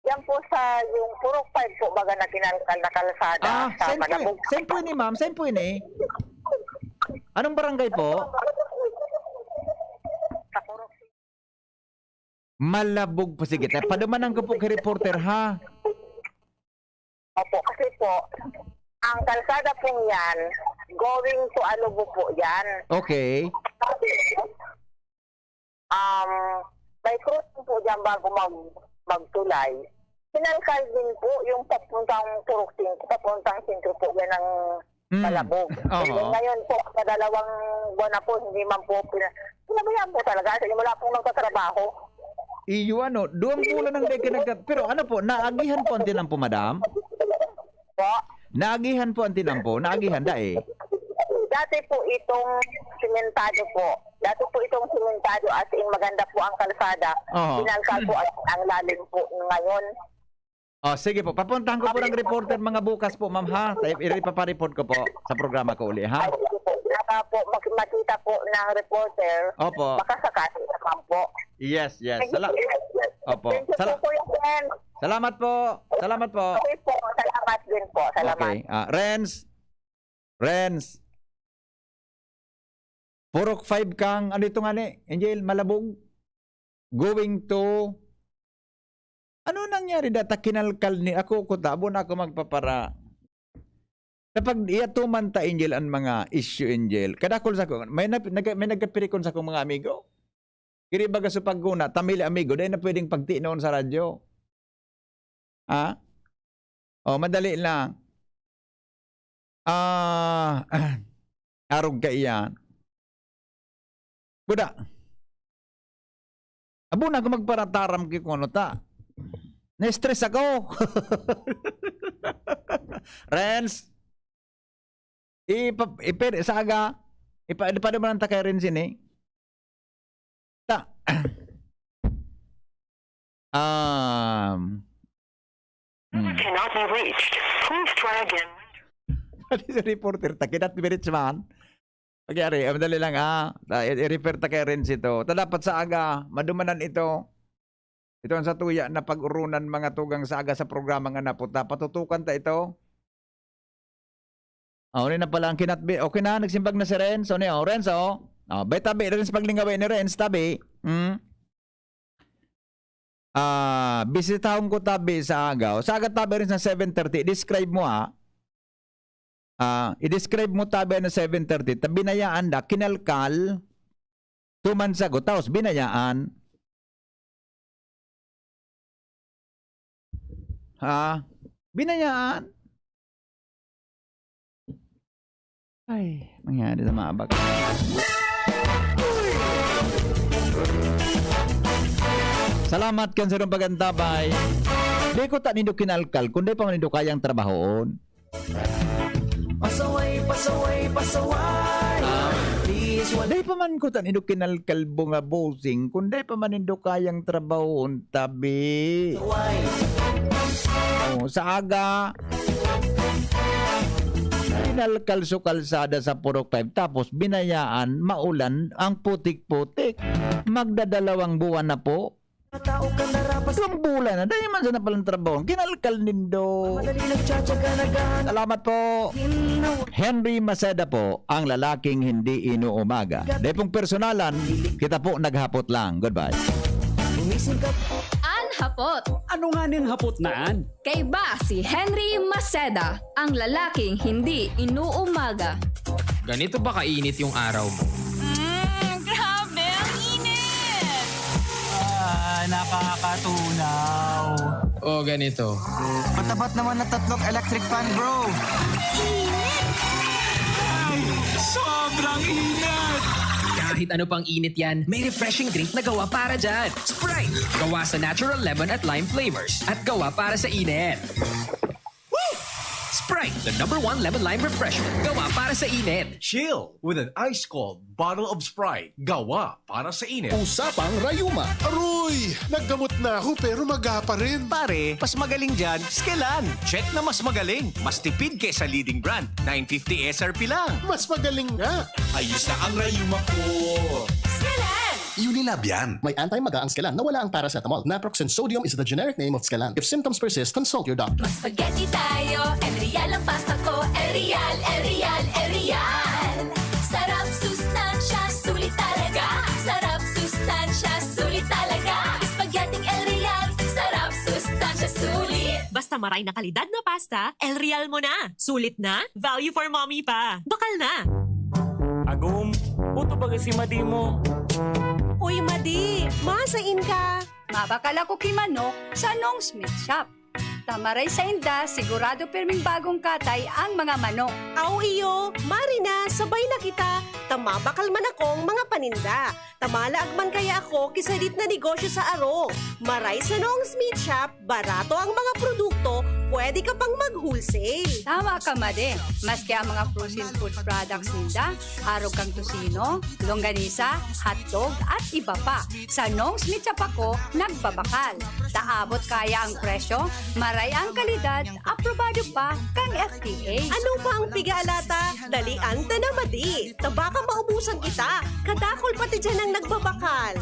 Yan po sa yung Purok 5 po baga na kinalkal na kalsada sa Malabog. Send po ini ma'am, send po ini. Anong barangay po? Sa Purok. Malabog po. Sige, padumanan ko po kay reporter ha. Opo, kasi po, ang kalsada po yan, going to Alubo po yan. Okay. May crossing po dyan bago magtulay. Pinalkal din po yung papuntang Purok 5, papuntang sentro po yan ng Malabog. Ngayon po, sa 2 buwan na po, hindi man po pinabayaan po talaga. Kasi wala pong nagtatrabaho. Iyo ano, 2 bulan ang nagka. Pero ano po, naagihan po ang tinampo, madam? Po? Naagihan po ang tinampo? Naagihan da eh. Dati po itong simentado po. Dati po itong simentado as in maganda po ang kalsada. Pinalkal po at ang lalim po ngayon. Sige po, papuntahan ko po ng reporter mga bukas po, ma'am ha. Ipapareport ko po sa programa ko uli, ha? Saka po, makita po ng reporter. Opo. Makasakasi naman po. Yes. Opo. Salamat po. Salamat po. Okay po, salamat din po. Salamat. Okay. Renz. Purok 5 kang, ano ito nga ni? Angel, Malabog? Going to... Ano nangyari data kinalkal ni ako tabon ako magpapara. Kapag iyatuman ta Angel ang mga issue Angel, kadakol sa ko may nagkapirikon sa akong mga amigo. Kiri baga sa pagguna tamili amigo dahil na pwedeng pagtinon sa radyo. Madali lang. Arog ka iyan. Buda. Abo na ako magparataram kay kuno ta. Na-stress ako. Renz. Saga. Ipada mo lang ta kay Renz ini. Ta. Cannot be reached. Please try again. Pati sa reporter, takinat minutes man. Magyari, madali lang i-refer ta kay Renz ito. Dapat sa aga, madumanan ito. Ito ang sa tuya na pag-urunan mga tugang sa aga sa programa nga naputa. Patutukan ta ito. Na pala ang kinatbi. Okay na, nagsimbag na si Renz. Renz, bay tabi, Renz paglingawin ni Renz, tabi. Bisitahon ko tabi sa agaw. Sa aga tabi rin sa 7:30. Describe mo i-describe mo tabi na 7:30. Binayaan da, kinalkal, tumansagot, tapos binayaan. Binayaan. Ay, mangyari sa maabag. Salamat kan sa iyong pagantabay. Di ko ta nindo kinalkal, kundi pa manindo kayang trabahoon. Pasaway. Day pa man ko ta nindo kinalkal bunga bossing, kundi pa manindo kayang trabahoon tabi. Sa aga. Kinalkal so kalsada sa Purok 5 tapos binayaan, maulan, ang putik-putik. Magdadalawang buwan na po. Ang bulan na, dahil man sa napalang trabaho. Kinalkal nindo. Salamat po. Henry Maceda po, ang lalaking hindi inuumaga. Dahil pong personalan, kita po naghapot lang. Goodbye. Hapot. Ano nga niyang hapot naan? Kay ba si Henry Maceda, ang lalaking hindi inuumaga. Ganito ba kainit yung araw mo? Grabe, ang init! Nakakatunaw. O ganito. Patapat naman na 3 electric fan, bro. Init! Ay, sobrang init! Kahit ano pang init yan, may refreshing drink na gawa para dyan. Sprite! Gawa sa natural lemon at lime flavors. At gawa para sa init. Sprite, the #1 lemon lime refreshment. Gawa para sa init. Chill with an ice-cold bottle of Sprite. Gawa para sa init. Usapang Rayuma. Aroy! Naggamot na ako pero maga pa rin. Pare, mas magaling dyan, Skelan. Check na mas magaling. Mas tipid kesa leading brand. 950 SRP lang. Mas magaling nga. Ayos na ang Rayuma ko. Unilab yan. May anti-maga ang Skelan na wala ang paracetamol. Naproxen sodium is the generic name of Skelan. If symptoms persist, consult your doctor. Spaghetti tayo, Real ang pasta ko, Real. Sarap, sustansya, sulit talaga. Sarap, sustansya, sulit talaga. Spaghetti Real, sarap, sustansya, sulit. Basta maray na kalidad na pasta, El Real mo na. Sulit na, value for mommy pa. Bakal na. Agum, puto ba si Madi mo? Uy, Madi, masain ka. Mabakal ako kimanok sa Nong Smith Shop. Tamaray sa inda, sigurado perming bagong katay ang mga manok. Aw iyo, Marina, sabay na kita. Tamabakal man akong mga paninda. Tamalaag man kaya ako kisalit na negosyo sa aro. Maray sa Nong Smith Shop, barato ang mga produkto, pwede ka pang mag-wholesale. Tama ka, Made. Maski ang mga frozen food products ninda, arog kang tusino, longganisa, hotdog, at iba pa. Sa Nong Smith Shop ako, nagbabakal. Taabot kaya ang presyo, maray ang kalidad, aprobado pa kang FDA. Ano pa ang pigalata? Dalian ta na, Madi. Tabaka maubusan kita. Kadakol pati dyan ang nagbabakal.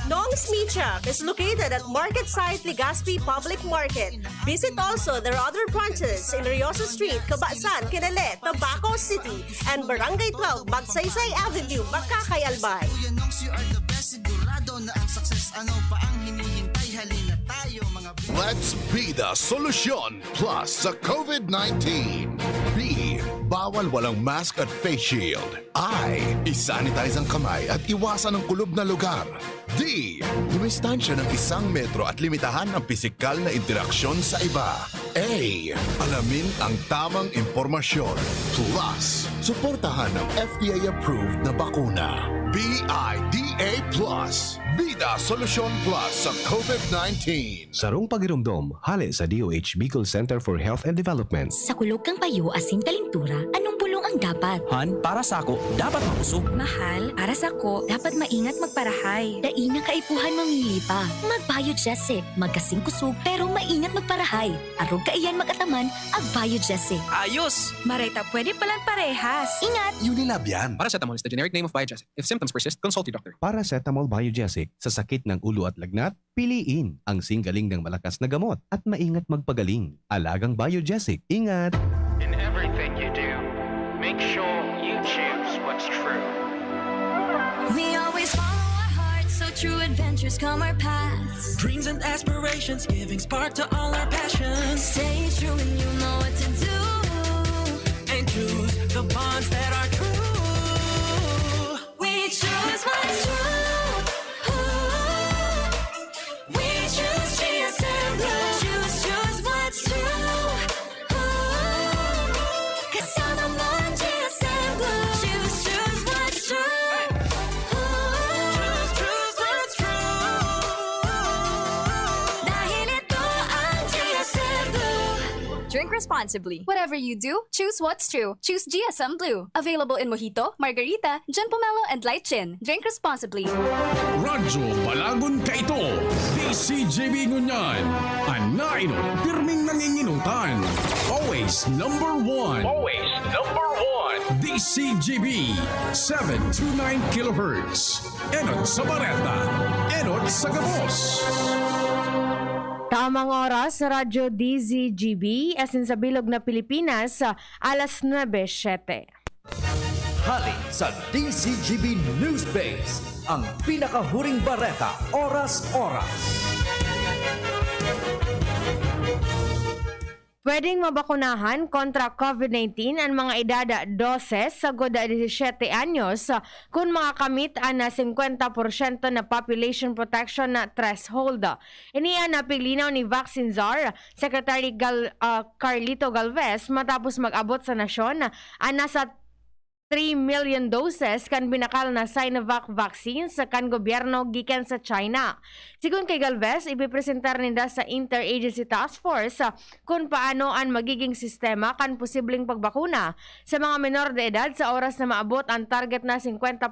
Nong Smith Shop is located at Market Site Legazpi Public Market. Visit also their other branches in Riosa Street, Cabasan, Quinale, Tabaco City, and Barangay 12, Magsaysay Avenue, Makakay, Albay. Let's be the solution plus sa COVID-19. B. Bawal walang mask at face shield. I. Isanitize ang kamay at iwasan ang kulob na lugar. D. Dumistansya ng 1 metro at limitahan ang pisikal na interaksyon sa iba. A. Alamin ang tamang impormasyon. Plus, suportahan ang FDA-approved na bakuna. BIDA Plus. Bida Solusyon Plus sa COVID-19. Sarong pagirumdom, hali sa DOH Bicol Center for Health and Development. Sa kulog kang payo asin kalintura, anong bulong ang dapat? Han, para sa ako, dapat mausog. Mahal, para sa ko, dapat maingat magparahay. Dainang kaipuhan mamili pa. Mag-Biogesic, magkasing kusog, pero maingat magparahay. Arog kaiyan magataman, ag Biogesic. Ayos! Marita, pwede palang parehas. Ingat! Unilab yan. Paracetamol is the generic name of Biogesic. If symptoms persist, consult your doctor. Paracetamol Biogesic. Sa sakit ng ulo at lagnat, piliin ang singgaling ng malakas na gamot at maingat magpagaling. Alagang Biogesic. Ingat! In everything you do, make sure you choose what's true. We always follow our hearts, so true adventures come our paths. Dreams and aspirations, giving spark to all our passions. Stay true and you know what to do. And choose the bonds that are true. We choose what's true. We choose GSM Blue. Choose what's true. 'Cause I'm on GSM Blue. Choose what's true. Choose what's true. Dahil ito ang GSM Blue. Drink responsibly. Whatever you do, choose what's true. Choose GSM Blue. Available in Mojito, Margarita, John Pomelo, and Light Gin. Drink responsibly. Radyo Balagon ka ito. DCJB Ngunyan. Anainot, pirming nanginginutan. Always number one. Always number one. DCJB 729 kHz. Enot sa Bareta. Enot sa Gabos. Tamang oras sa Radyo DZGB, asin sa Bilog na Pilipinas, alas 9:07. Hali sa DZGB News Base, ang pinakahuring bareta, oras-oras. Pwedeng mabakunahan kontra COVID-19 ang mga edada 12 sa 17 anyos kung makakamit na 50% na population protection na threshold. Iniyan na piglinaw ni Vaccine Czar, Secretary Carlito Galvez matapos mag-abot sa nasyon nasa 3 million doses kan binakal na Sinovac vaccines sa kan gobyerno gikan sa China. Sigun kay Galvez, ipipresentar ninda sa Interagency Task Force kung paano ang magiging sistema kan posibleng pagbakuna sa mga menor de edad sa oras na maabot ang target na 50%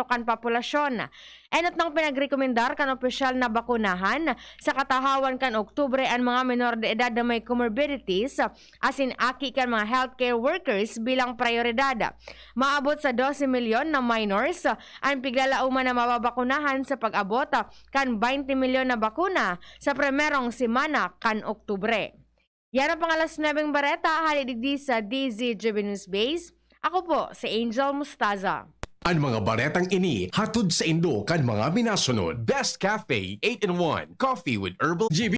kan populasyon. Enot nang pinagrekomendar kan opisyal na bakunahan sa katahawan kan Oktubre ang mga menor de edad na may comorbidities asin aki kan mga healthcare workers bilang prioridad. Maabot sa 12 milyon na minors ang piglalauman na mababakunahan sa pag-abot kan 20 milyon na bakuna sa primerong semana kan Oktubre. Yan ang pangalas 9 bareta, halidigdi sa DZGB News Base. Ako po si Angel Mustaza. Ang mga baretang ini hatod sa Indo kan mga minasunod. Best Cafe 8-in-1 Coffee with Herbal GB.